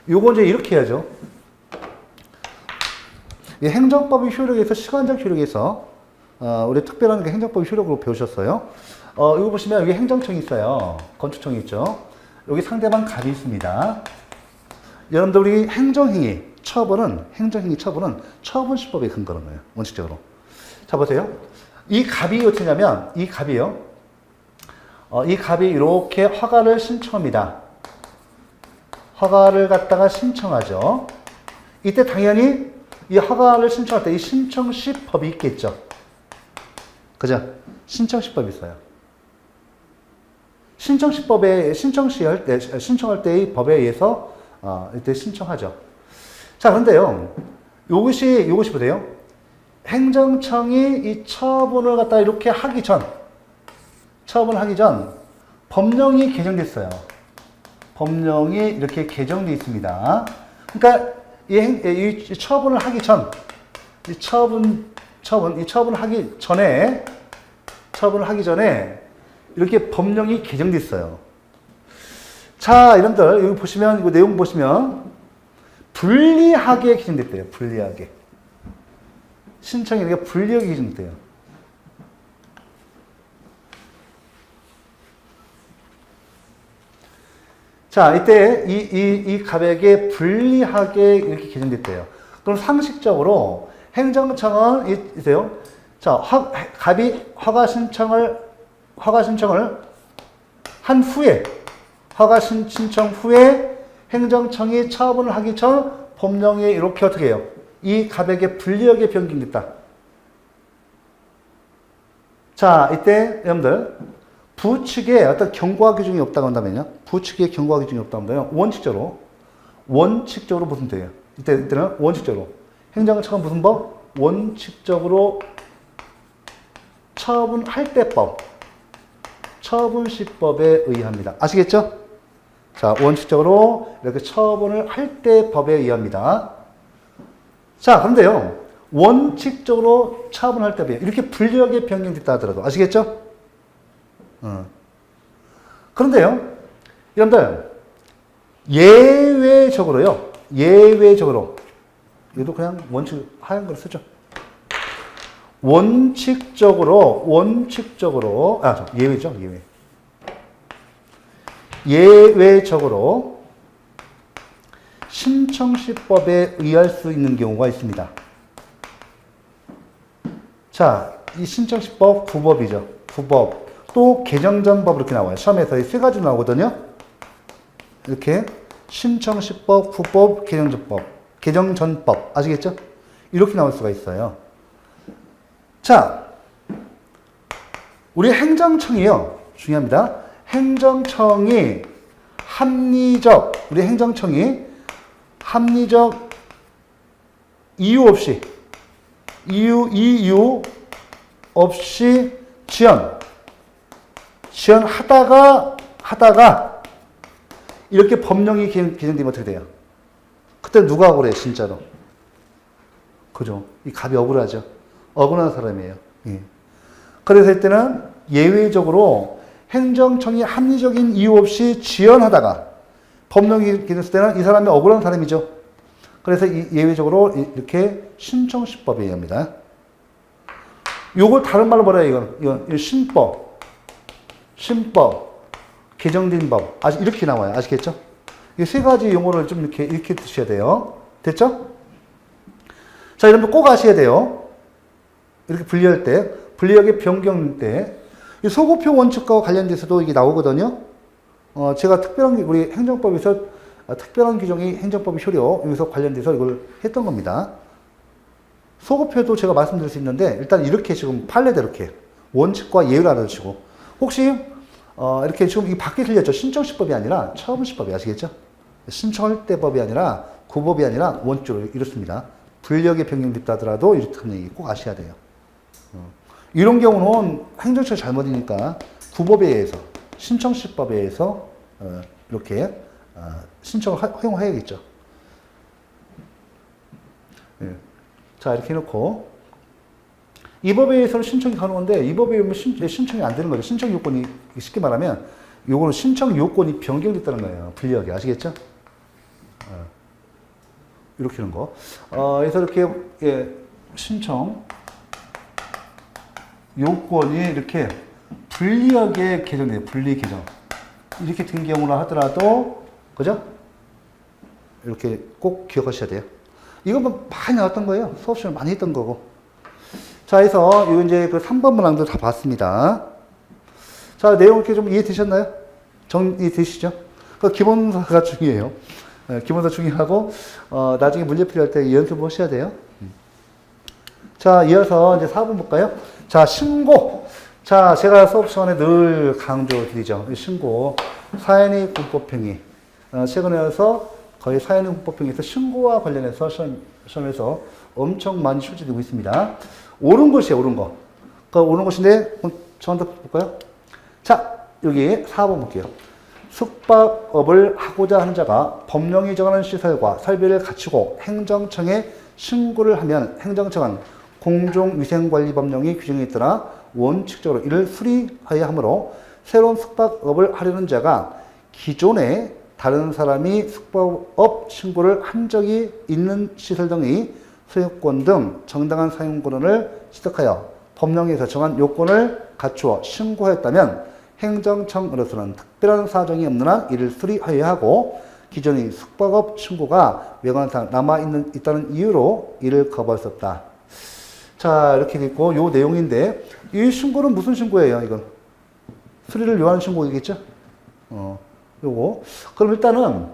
요거 이제 이렇게 해야죠. 이 행정법의 효력에서 시간적 효력에서 우리 특별한 게 행정법의 효력으로 배우셨어요. 이거 보시면 여기 행정청이 있어요. 건축청이 있죠. 여기 상대방 갑이 있습니다. 여러분들 우리 행정행위 처분은 처분시법에 근거하는 거예요. 원칙적으로. 자, 보세요. 이 갑이 어떻게 냐면 이 갑이요. 이 갑이 이렇게 허가를 신청합니다. 허가를 갖다가 신청하죠. 이때 당연히 이 허가를 신청할 때 이 신청시법이 있겠죠. 그죠? 신청시법이 있어요. 신청할 때의 법에 의해서 이때 신청하죠. 자, 그런데요. 요것이 보세요. 행정청이 이 처분을 갖다 이렇게 하기 전 법령이 개정됐어요. 법령이 이렇게 개정되어 있습니다. 그러니까 이 처분을 하기 전, 처분을 하기 전에 이렇게 법령이 개정됐어요. 자, 여러분들 여기 보시면 이거 내용 보시면 불리하게 개정됐대요. 불리하게. 신청인에게 불리하게 개정됐대요. 자, 이때 이 갑에게 불리하게 이렇게 개정됐대요. 그럼 상식적으로 행정청은 이세요. 자, 갑이 허가 신청을 한 후에 허가 신청 후에 행정청이 처분을 하기 전 법령에 이렇게 어떻게 해요? 이 갑에게 불리하게 변경됐다. 자, 이때 여러분들 부측에 어떤 경고화 규정이 없다고 한다면요. 부측에 경고화 규정이 없다고 한다면 원칙적으로 무슨 돼요? 이때는 원칙적으로. 행정청은 무슨 법? 원칙적으로 처분할 때 법. 처분시법에 의합니다. 아시겠죠? 자, 원칙적으로 이렇게 처분을 할 때 법에 의합니다. 자, 그런데요. 원칙적으로 처분할 때 이렇게 불리하게 변경됐다 하더라도 아시겠죠? 그런데요. 여러분들 예외적으로 얘도 그냥 원칙 하얀 걸 쓰죠. 예외적으로 신청시법에 의할 수 있는 경우가 있습니다. 자, 이 신청시법 구법이죠. 구법. 또 개정전법 이렇게 나와요. 시험에서 세 가지 나오거든요. 이렇게 신청시법, 구법, 개정전법. 아시겠죠? 이렇게 나올 수가 있어요. 자, 우리 행정청이요. 중요합니다. 행정청이 합리적 이유 없이 지연하다가 이렇게 법령이 개정되면 어떻게 돼요? 그때 누가 억울해, 진짜로? 그죠? 이 갑이 억울하죠? 억울한 사람이에요. 예. 그래서 이때는 예외적으로 행정청이 합리적인 이유 없이 지연하다가 법령이 기능했을 때는 이 사람이 억울한 사람이죠. 그래서 예외적으로 이렇게 신청시법에 의합니다. 요걸 다른 말로 뭐라 해요? 이건 신법, 개정된 법. 아직 이렇게 나와요. 아시겠죠? 이 세 가지 용어를 좀 이렇게 드셔야 돼요. 됐죠? 자, 여러분 꼭 아셔야 돼요. 이렇게 분리할 때, 분리하게 변경 때, 이 소급표 원칙과 관련돼서도 이게 나오거든요. 제가 특별한, 우리 행정법에서 특별한 규정이 행정법의 효력, 여기서 관련돼서 이걸 했던 겁니다. 소급표도 제가 말씀드릴 수 있는데, 일단 이렇게 지금 판례대로 이렇게 원칙과 예외를 알아두시고, 혹시, 이렇게 지금 이 밖에 틀렸죠? 신청시법이 아니라 처분시법이 아시겠죠? 신청할 때 법이 아니라 구법이 아니라 원칙으로 이렇습니다. 분력이 변경됐다 하더라도 이렇게 하는 얘기 꼭 아셔야 돼요. 이런 경우는 행정처의 잘못이니까 구법에 의해서, 신청시법에 의해서 이렇게 신청을 허용해야겠죠. 예. 자, 이렇게 해놓고 이 법에 의해서는 신청이 가능한데 이 법에 의하면 신청이 안 되는 거죠. 신청 요건이 쉽게 말하면 요거는 신청 요건이 변경됐다는 거예요. 불리하게 아시겠죠? 이렇게 하는 거. 그래서 이렇게 신청 요건이 이렇게 불리하게 개정돼요. 분리 개정. 이렇게 된 경우나 하더라도, 그죠? 이렇게 꼭 기억하셔야 돼요. 이건 뭐 많이 나왔던 거예요. 수업 시간에 많이 했던 거고. 자, 그래서 요 이제 그 3번 문항도 다 봤습니다. 자, 내용 이렇게 좀 이해되셨나요? 정리되시죠? 그 기본사가 중요해요. 기본사 중요하고, 나중에 문제 풀이할 때 연습을 하셔야 돼요. 자, 이어서 이제 4번 볼까요? 자, 신고. 자, 제가 수업 시간에 늘 강조드리죠. 신고. 사연의 군법행위. 최근에 와서 거의 사연의 군법행위에서 신고와 관련해서 시험에서 엄청 많이 출제되고 있습니다. 옳은 것이에요, 옳은 거. 그 옳은 것인데, 저한테 볼까요? 자, 여기 4번 볼게요. 숙박업을 하고자 하는 자가 법령이 정하는 시설과 설비를 갖추고 행정청에 신고를 하면 행정청은 공중위생관리법령이 규정에 따라 원칙적으로 이를 수리하여야 하므로 새로운 숙박업을 하려는 자가 기존에 다른 사람이 숙박업 신고를 한 적이 있는 시설 등의 소유권 등 정당한 사용권을 취득하여 법령에서 정한 요건을 갖추어 신고하였다면 행정청으로서는 특별한 사정이 없는 한 이를 수리하여야 하고 기존의 숙박업 신고가 외관상 남아있다는 이유로 이를 거부할 수 없다. 자, 이렇게 돼 있고 요 내용인데 이 신고는 무슨 신고예요? 이건 수리를 요하는 신고이겠죠? 요거. 그럼 일단은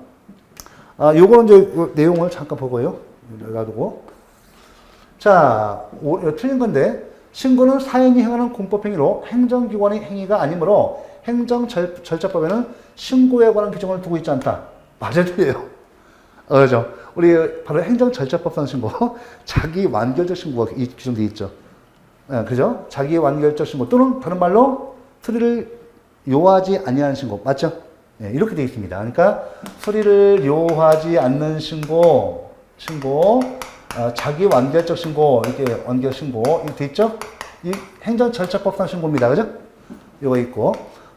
요거는 이제 요 내용을 잠깐 보고요. 놔두고. 자, 틀린 건데 신고는 사연이 행하는 공법행위로 행정기관의 행위가 아니므로 행정절차법에는 신고에 관한 규정을 두고 있지 않다. 맞아요, 틀려요. 그렇죠. 우리 바로 행정절차법상 신고, 자기 완결적 신고가 규정되어 있죠. 그죠? 자기 완결적 신고 또는 다른 말로 수리를 요하지 아니하는 신고, 맞죠? 이렇게 되어 있습니다. 그러니까 수리를 요하지 않는 신고, 자기 완결적 신고, 이렇게 완결 신고, 이렇게 되어 있죠? 이 행정절차법상 신고입니다. 그죠? 이거 있고.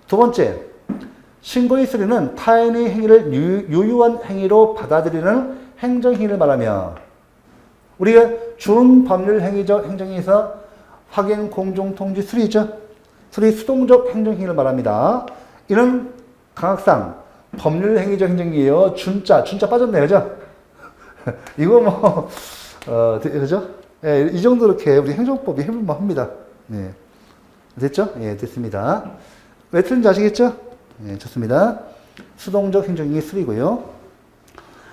두 번째, 신고의 수리는 타인의 행위를 유효한 행위로 받아들이는 행정행위를 말하며, 우리가 준법률 행위적 행정에서 확인, 공정, 통지, 수리죠? 수리 수동적 행정행위를 말합니다. 이는 강학상 법률 행위적 행정이에요. 준자 빠졌네요. 그죠? 이거 뭐, 그죠? 예, 이 정도 이렇게 우리 행정법이 해볼만 합니다. 네. 됐죠? 예, 됐습니다. 왜 틀린지 아시겠죠? 예, 좋습니다. 수동적 행정행위 수리고요.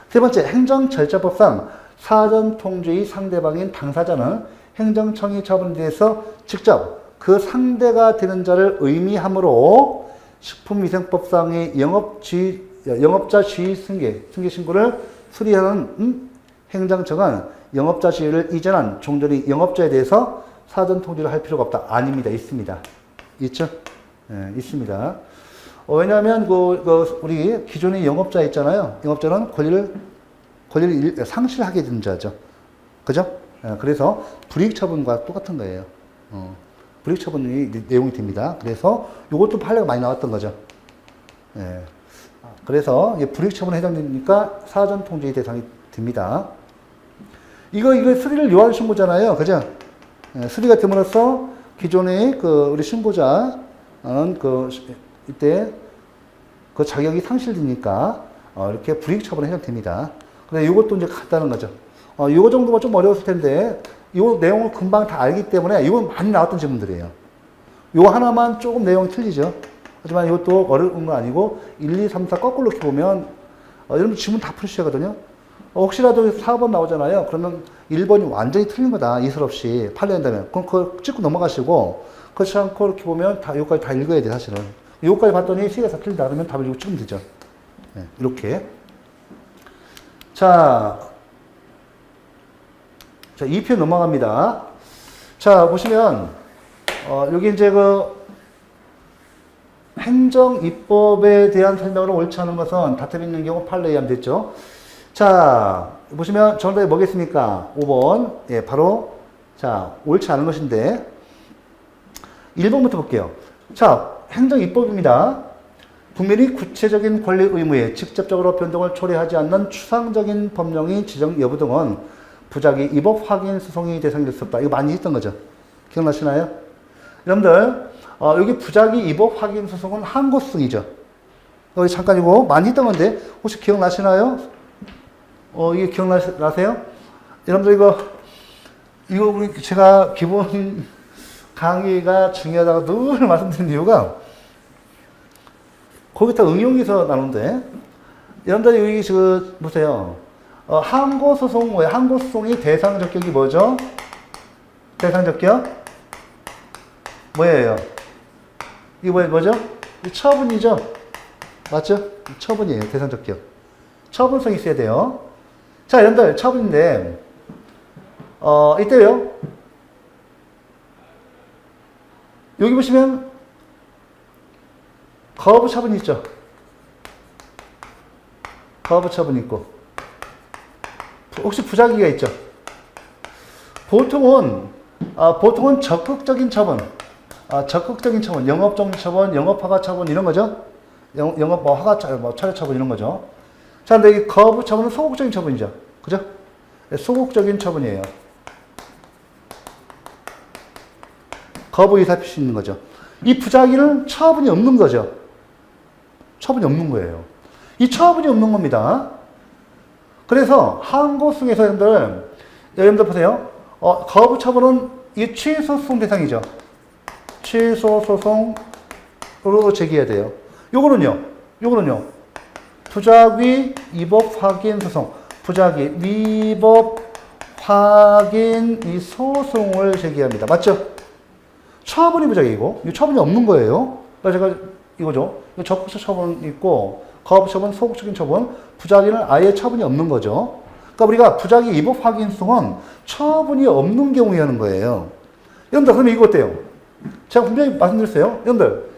세 번째, 행정절차법상 사전 통지의 상대방인 당사자는 행정청이 처분에 대해서 직접 그 상대가 되는 자를 의미하므로 식품위생법상의 영업자 지위 승계 신고를 수리하는 행정청은 영업자 지위를 이전한 종전의 영업자에 대해서 사전 통지를 할 필요가 없다. 아닙니다. 있습니다. 있죠? 네, 있습니다. 왜냐하면 우리 기존의 영업자 있잖아요. 영업자는 권리를 상실하게 된 자죠. 그죠? 그래서 불이익 처분과 똑같은 거예요. 불이익 처분이 내용이 됩니다. 그래서 이것도 판례가 많이 나왔던 거죠. 예. 그래서 불이익 처분에 해당되니까 사전 통지의 대상이 됩니다. 이거 수리를 요하는 신고잖아요. 그죠? 예, 수리가 됨으로써 기존의 우리 신고자는 이때 그 자격이 상실되니까 이렇게 불이익 처분에 해당됩니다. 근데 이것도 이제 같다는 거죠. 이거 정도가 좀 어려웠을 텐데 이 내용을 금방 다 알기 때문에 이건 많이 나왔던 질문들이에요. 이거 하나만 조금 내용이 틀리죠. 하지만 이것도 어려운 건 아니고 1, 2, 3, 4 거꾸로 이렇게 보면 여러분 질문 다 풀으셔야 하거든요. 혹시라도 4번 나오잖아요. 그러면 1번이 완전히 틀린 거다. 이설 없이 판례한다면. 그럼 그거 찍고 넘어가시고 그렇지 않고 이렇게 보면 다 여기까지 다 읽어야 돼 사실은. 여기까지 봤더니 C에서 틀리다 그러면 답을 이거 찍으면 되죠. 네, 이렇게. 자, 2편 넘어갑니다. 자, 보시면 여기 이제 행정입법에 대한 설명을 옳지 않은 것은 다툼 있는 경우 판례에 의하면 됐죠. 자, 보시면 정답이 뭐겠습니까? 5번. 예, 바로, 자, 옳지 않은 것인데, 1번부터 볼게요. 자, 행정입법입니다. 국민이 구체적인 권리 의무에 직접적으로 변동을 초래하지 않는 추상적인 법령의 지정 여부 등은 부작위 입법 확인 소송의 대상이 될 수 없다. 이거 많이 했던 거죠. 기억나시나요? 여러분들, 여기 부작위 입법 확인 소송은 항고성이죠. 여기 잠깐 이거 많이 했던 건데, 혹시 기억나시나요? 이게 기억나세요? 여러분들 이거 우리 제가 기본 강의가 중요하다고 늘 말씀드리는 이유가 거기다 응용해서 나오는데 여러분들 여기 보세요. 항고소송 뭐예요? 항고소송이 대상 적격이 뭐죠? 대상 적격? 뭐예요? 이게 뭐죠? 처분이죠? 맞죠? 처분이에요. 대상 적격. 처분성이 있어야 돼요. 자, 여러분들 처분인데 이때요. 여기 보시면 거부 처분이 있죠. 거부 처분이 있고 혹시 부작위가 있죠. 보통은 적극적인 처분, 적극적인 처분, 영업정지 처분, 영업허가 처분 이런 거죠. 영업 허가 차례 처분 이런 거죠. 자, 근데 이 거부 처분은 소극적인 처분이죠. 그죠? 네, 소극적인 처분이에요. 거부 의사 표시 있는 거죠. 이 부작위는 처분이 없는 거죠. 처분이 없는 거예요. 이 처분이 없는 겁니다. 그래서 항고소송에서 여러분들 보세요. 거부 처분은 이 취소소송 대상이죠. 취소소송으로 제기해야 돼요. 요거는요. 부작위 위법 확인 소송, 부작위 위법 확인 이 소송을 제기합니다. 맞죠? 처분이 부작위고, 이 처분이 없는 거예요. 그래서 제가 이거죠. 적극적 처분 있고, 거부 처분, 소극적인 처분, 부작위는 아예 처분이 없는 거죠. 그러니까 우리가 부작위 위법 확인 소송은 처분이 없는 경우에 하는 거예요. 여러분들, 그러면 이거 어때요? 제가 분명히 말씀드렸어요. 여러분들,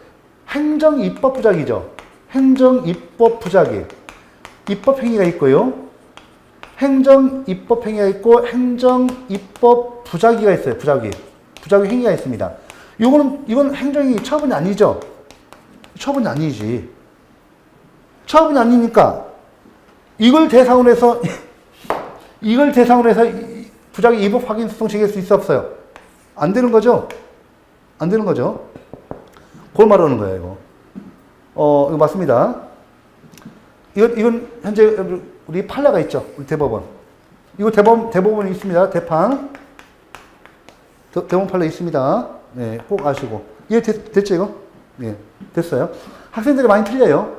행정 입법 부작위죠. 행정 입법 부작위. 입법 행위가 있고요. 행정 입법 행위가 있고, 행정 입법 부작위가 있어요. 부작위 행위가 있습니다. 이건 행정이 처분이 아니죠. 처분이 아니지. 처분이 아니니까 이걸 대상으로 해서 부작위 위법 확인 소송 제기할 수 있어 없어요? 안 되는 거죠. 안 되는 거죠. 그걸 말하는 거예요, 이거. 이거 맞습니다. 이건 현재 우리 판례가 있죠. 우리 대법원. 이거 대법원이 있습니다. 대판 판례 있습니다. 네, 꼭 아시고. 이해 됐죠, 이거? 네, 됐어요. 학생들이 많이 틀려요.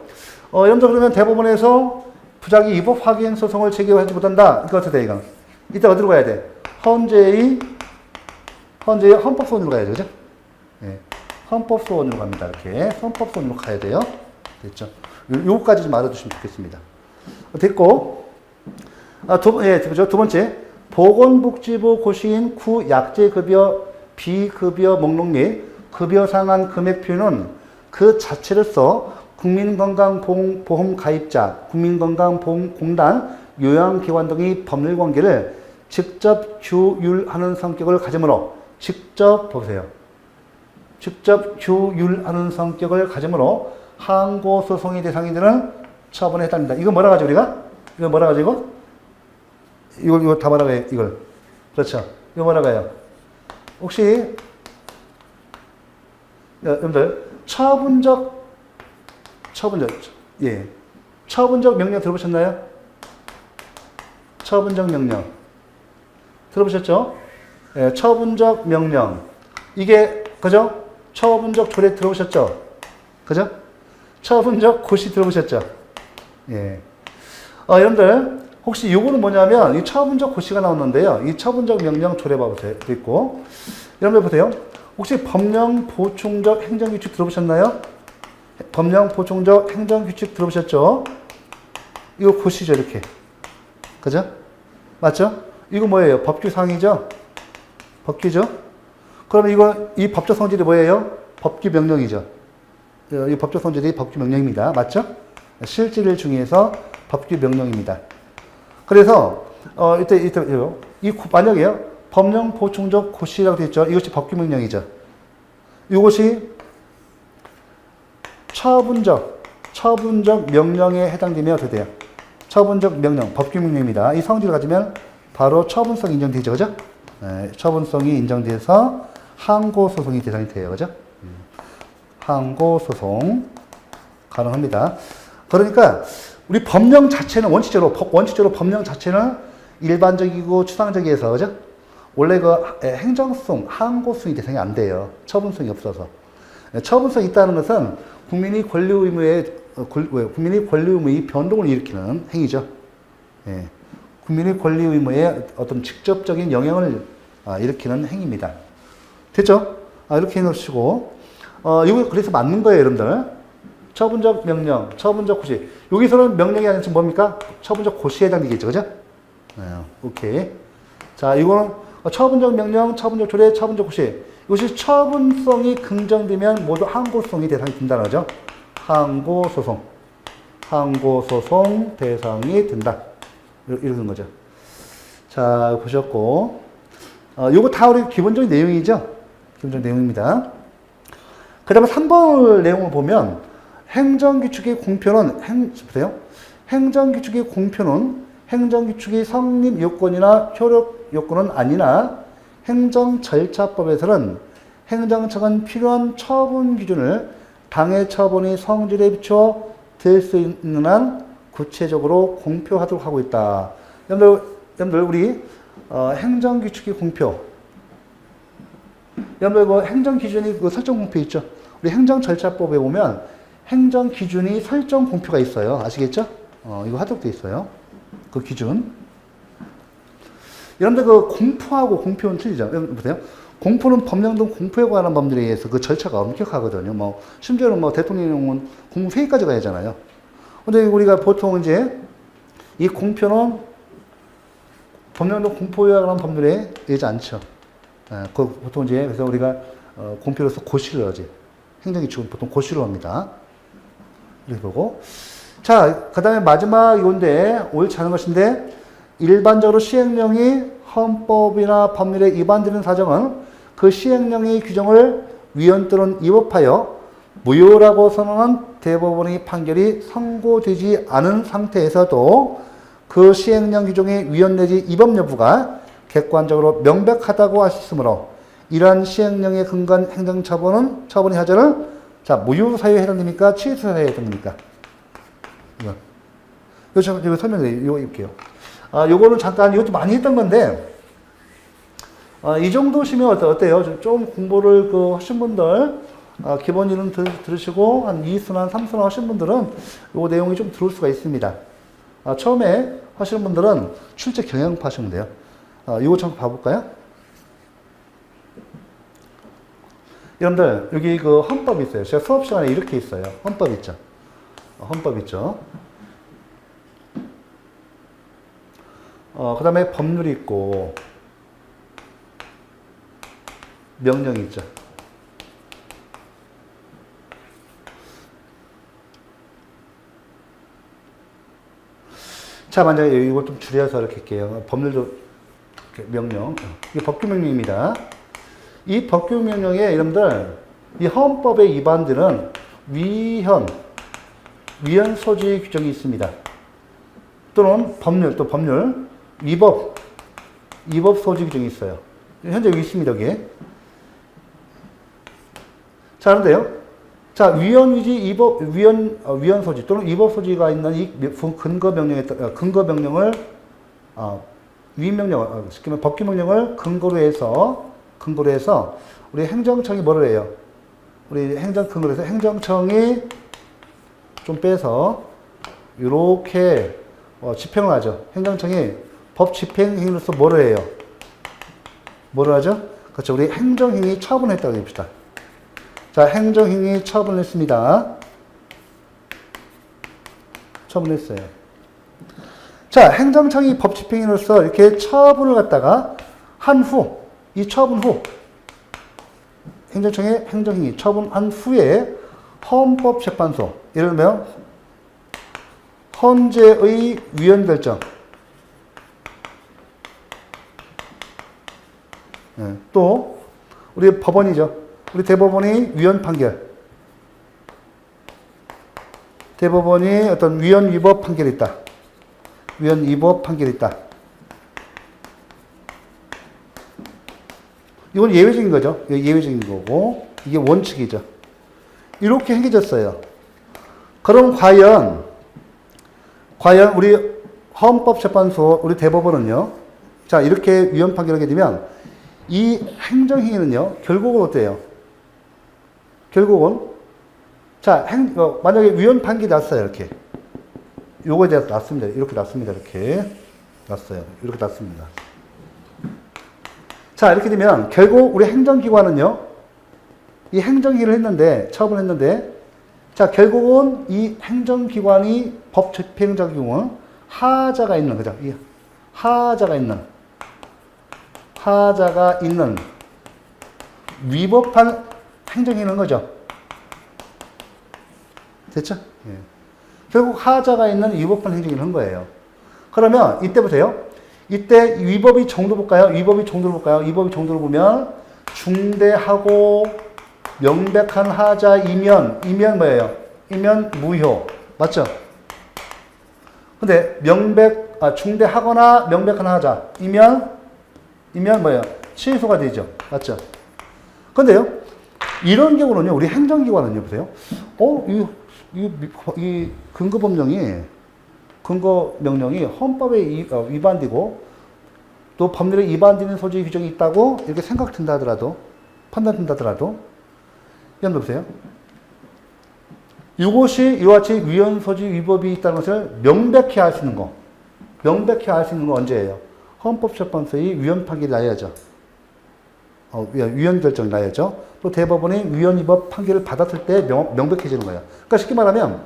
여러분들 그러면 대법원에서 부작위 위법 확인 소송을 제기하지 못한다. 이거 어떻게 돼, 이거? 이때 어디로 가야 돼? 헌재의 헌법소원으로 가야죠, 그죠? 네, 헌법소원으로 갑니다. 이렇게. 헌법소원으로 가야 돼요. 됐죠? 요거까지 좀 알아두시면 좋겠습니다. 됐고. 두 번째. 보건복지부 고시인 구약제급여 비급여 목록 및 급여 상한 금액표는 그 자체로서 국민건강보험 가입자, 국민건강보험공단, 요양기관 등의 법률관계를 직접 조율하는 성격을 가지므로 직접 보세요. 직접 규율하는 성격을 가지므로 항고소송의 대상이 되는 처분에 해당된다. 이거 뭐라 하죠, 우리가? 이거 뭐라 하죠, 이거? 이거 다 뭐라고 해요, 이걸? 그렇죠. 이거 뭐라고 해요? 혹시, 여러분들, 처분적 명령 들어보셨나요? 처분적 명령. 들어보셨죠? 예, 처분적 명령. 이게, 그죠? 처분적 조례 들어보셨죠? 그죠? 처분적 고시 들어보셨죠? 예. 여러분들, 혹시 요거는 뭐냐면, 이 처분적 고시가 나오는데요. 이 처분적 명령 조례 봐보세요. 있고. 여러분들 보세요. 혹시 법령 보충적 행정규칙 들어보셨나요? 법령 보충적 행정규칙 들어보셨죠? 이거 고시죠, 이렇게. 그죠? 맞죠? 이거 뭐예요? 법규상이죠? 법규죠? 그러면 이 법적 성질이 뭐예요? 법규 명령이죠. 이 법적 성질이 법규 명령입니다. 맞죠? 실질 중에서 법규 명령입니다. 그래서, 만약에요, 법령 보충적 고시라고 되어 있죠? 이것이 법규 명령이죠. 이것이 처분적 명령에 해당되면 어떻게 돼요? 처분적 명령, 법규 명령입니다. 이 성질을 가지면 바로 처분성이 인정되죠, 그죠? 네, 처분성이 인정돼서 항고소송이 대상이 돼요, 그죠? 항고소송 가능합니다. 그러니까 우리 법령 자체는 원칙적으로 법령 자체는 일반적이고 추상적이어서, 그죠? 원래 행정소송, 항고소송이 대상이 안 돼요. 처분성이 없어서. 처분성이 있다는 것은 국민이 권리 의무의 변동을 일으키는 행위죠. 예. 국민의 권리 의무에 어떤 직접적인 영향을 일으키는 행위입니다. 됐죠? 이렇게 해놓으시고, 이거 그래서 맞는 거예요, 여러분들. 처분적 명령, 처분적 고시. 여기서는 명령이 아니라 뭡니까? 처분적 고시에 해당되겠죠, 그죠? 오케이. 자, 이거는 처분적 명령, 처분적 조례, 처분적 고시. 이것이 처분성이 긍정되면 모두 항고소송이 대상이 된다는 거죠. 항고소송 대상이 된다. 이러는 거죠. 자, 보셨고. 요거 다 우리 기본적인 내용이죠? 기본적인 내용입니다. 그 다음에 3번 내용을 보면, 행정규칙의 공표는, 보세요. 행정규칙의 공표는 행정규칙의 성립 요건이나 효력 요건은 아니나, 행정절차법에서는 행정처는 필요한 처분 기준을 당해 처분의 성질에 비추어 될 수 있는 한 구체적으로 공표하도록 하고 있다. 여러분들 우리 행정규칙의 공표. 여러분들 행정기준이 설정 공표 있죠? 우리 행정절차법에 보면 행정기준이 설정 공표가 있어요. 아시겠죠? 이거 하도록 돼 있어요. 그 기준. 여러분들 공포하고 공표는 틀리죠. 보세요. 공포는 법령 등 공포에 관한 법률에 의해서 그 절차가 엄격하거든요. 심지어는 대통령은 공무회의까지 가야 하잖아요. 근데 우리가 보통 이제 이 공표는 법령 등 공포에 관한 법률에 의하지 않죠. 보통 이제 그래서 우리가 공표로서 고시를 하지. 행정규칙은 보통 고시로 합니다. 이렇게 보고. 자, 그 다음에 마지막 이건데, 옳지 않은 것인데, 일반적으로 시행령이 헌법이나 법률에 위반되는 사정은 그 시행령의 규정을 위헌 또는 위법하여 무효라고 선언한 대법원의 판결이 선고되지 않은 상태에서도 그 시행령 규정의 위헌 내지 위법 여부가 객관적으로 명백하다고 할 수 있으므로 이러한 시행령에 근거한 행정처분의 하자를 무효사유에 해당됩니까? 취소사유에 해당됩니까? 이거 설명드려요. 이거 입게요. 요거는 잠깐 이것도 많이 했던 건데 이 정도시면 어때요? 좀 공부를 하신 분들 기본 이론 들으시고 한 2수나 3수나 하신 분들은 요 내용이 좀 들어올 수가 있습니다. 처음에 하시는 분들은 출제 경향파 하시면 돼요. 이거 잠깐 봐볼까요? 여러분들 여기 헌법이 있어요. 제가 수업 시간에 이렇게 있어요. 헌법 있죠. 헌법 있죠. 그 다음에 법률이 있고 명령이 있죠. 자, 만약에 이거 좀 줄여서 이렇게 할게요. 법률도 명령. 이게 법규명령입니다. 이 법규명령에 여러분들 이 헌법의 위반들은 위헌 소지 규정이 있습니다. 또는 법률, 위법 소지 규정이 있어요. 현재 여기 있습니다, 여기에. 자, 그런데요. 자, 위헌 소지 또는 위법 소지가 있는 이 근거 명령을, 쉽게 말하면 법규 명령을 근거로 해서 우리 행정청이 뭐를 해요? 우리 근거로 해서 행정청이 좀 빼서 이렇게 집행을 하죠. 행정청이 법 집행 행위로서 뭐를 해요? 뭐를 하죠? 그렇죠. 우리 행정행위 처분했다고 합시다. 자, 행정행위 처분했습니다. 처분했어요. 자, 행정청이 법 집행인으로서 이렇게 처분을 갖다가 한 후, 이 처분 후, 행정청의 행정행위 처분한 후에 헌법재판소, 예를 들면 헌재의 위헌 결정, 또 우리 법원이죠. 우리 대법원이 위헌 판결, 대법원이 어떤 위헌 위법 판결이 있다. 위헌 위법 판결이 있다. 이건 예외적인 거죠. 예외적인 거고 이게 원칙이죠. 이렇게 행해졌어요. 그럼 과연 우리 헌법재판소, 우리 대법원은요. 자, 이렇게 위헌 판결을 하게 되면 이 행정행위는요. 결국은 어때요? 결국은 자, 만약에 위헌 판결이 났어요. 이렇게. 요거에 대해서 났습니다. 이렇게 났습니다. 이렇게 났어요. 이렇게 났습니다. 자, 이렇게 되면 결국 우리 행정기관은요. 이 행정행위를 했는데, 처분했는데, 자, 결국은 이 행정기관이 법 집행작용은 하자가 있는 거죠. 이 하자가 있는 위법한 행정행위는 거죠. 됐죠? 예. 결국 하자가 있는 위법한 행정행위를 한 거예요. 그러면 이때 보세요. 이때 위법이 정도 볼까요? 위법이 정도를 보면 중대하고 명백한 하자이면 뭐예요? 이면 무효. 맞죠? 근데 중대하거나 명백한 하자이면 뭐예요? 취소가 되죠. 맞죠? 근데요. 이런 경우는요. 우리 행정기관은요. 보세요. 이 근거 명령이 헌법에 위반되고 또 법률에 위반되는 소지 규정이 있다고 이렇게 생각된다 하더라도, 판단된다 하더라도, 여러분 보세요. 이것이 이와 같이 위헌 소지 위법이 있다는 것을 명백히 알 수 있는 거. 언제예요? 헌법재판소의 위헌 판결이 나야죠. 위헌 결정이 나야죠. 또 대법원이 위헌 위법 판결을 받았을 때 명백해지는 거예요. 그러니까 쉽게 말하면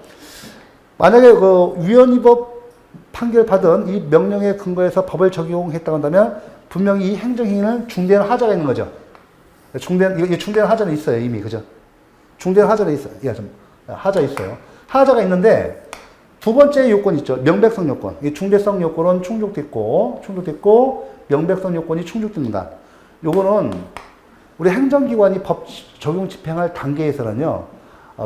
만약에 그 위헌 위법 판결 받은 이 명령에 근거해서 법을 적용했다고 한다면 분명히 이 행정행위는 중대한 하자가 있는 거죠. 중대한 하자는 있어요, 이미. 그죠? 중대한 하자는 있어요. 하자 있어요. 하자가 있는데 두 번째 요건 있죠. 명백성 요건. 이 중대성 요건은 충족됐고 명백성 요건이 충족됩니다. 요거는 우리 행정기관이 법 적용 집행할 단계에서는요,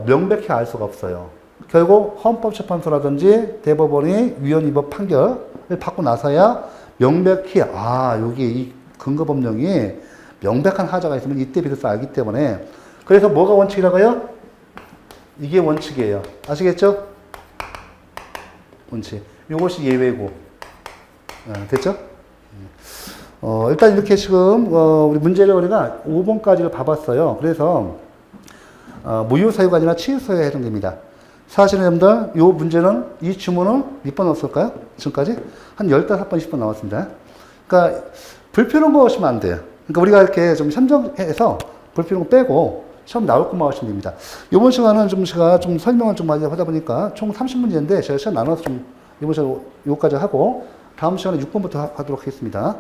명백히 알 수가 없어요. 결국 헌법재판소라든지 대법원이 위헌 위법 판결을 받고 나서야 명백히 여기 이 근거법령이 명백한 하자가 있으면 이때 비로소 알기 때문에, 그래서 뭐가 원칙이라고요? 이게 원칙이에요. 아시겠죠? 원칙. 이것이 예외고. 됐죠? 일단 이렇게 지금 우리 문제를 우리가 5번까지를 봐봤어요. 그래서 무효사유가 아니라 치유사유에 해당됩니다. 사실은 여러분들 이 문제는, 이 지문은 몇 번 나왔을까요? 지금까지? 한 15번, 20번 나왔습니다. 그러니까 불필요한 거 하시면 안 돼요. 그러니까 우리가 이렇게 좀 선정해서 불필요한 거 빼고 시험 나올 것만 하시면 됩니다. 이번 시간은 제가 좀 설명을 좀 많이 하다 보니까 총 30문제인데 제가 시간 나눠서 좀 이번 시간 요거까지 하고 다음 시간에 6번부터 하도록 하겠습니다.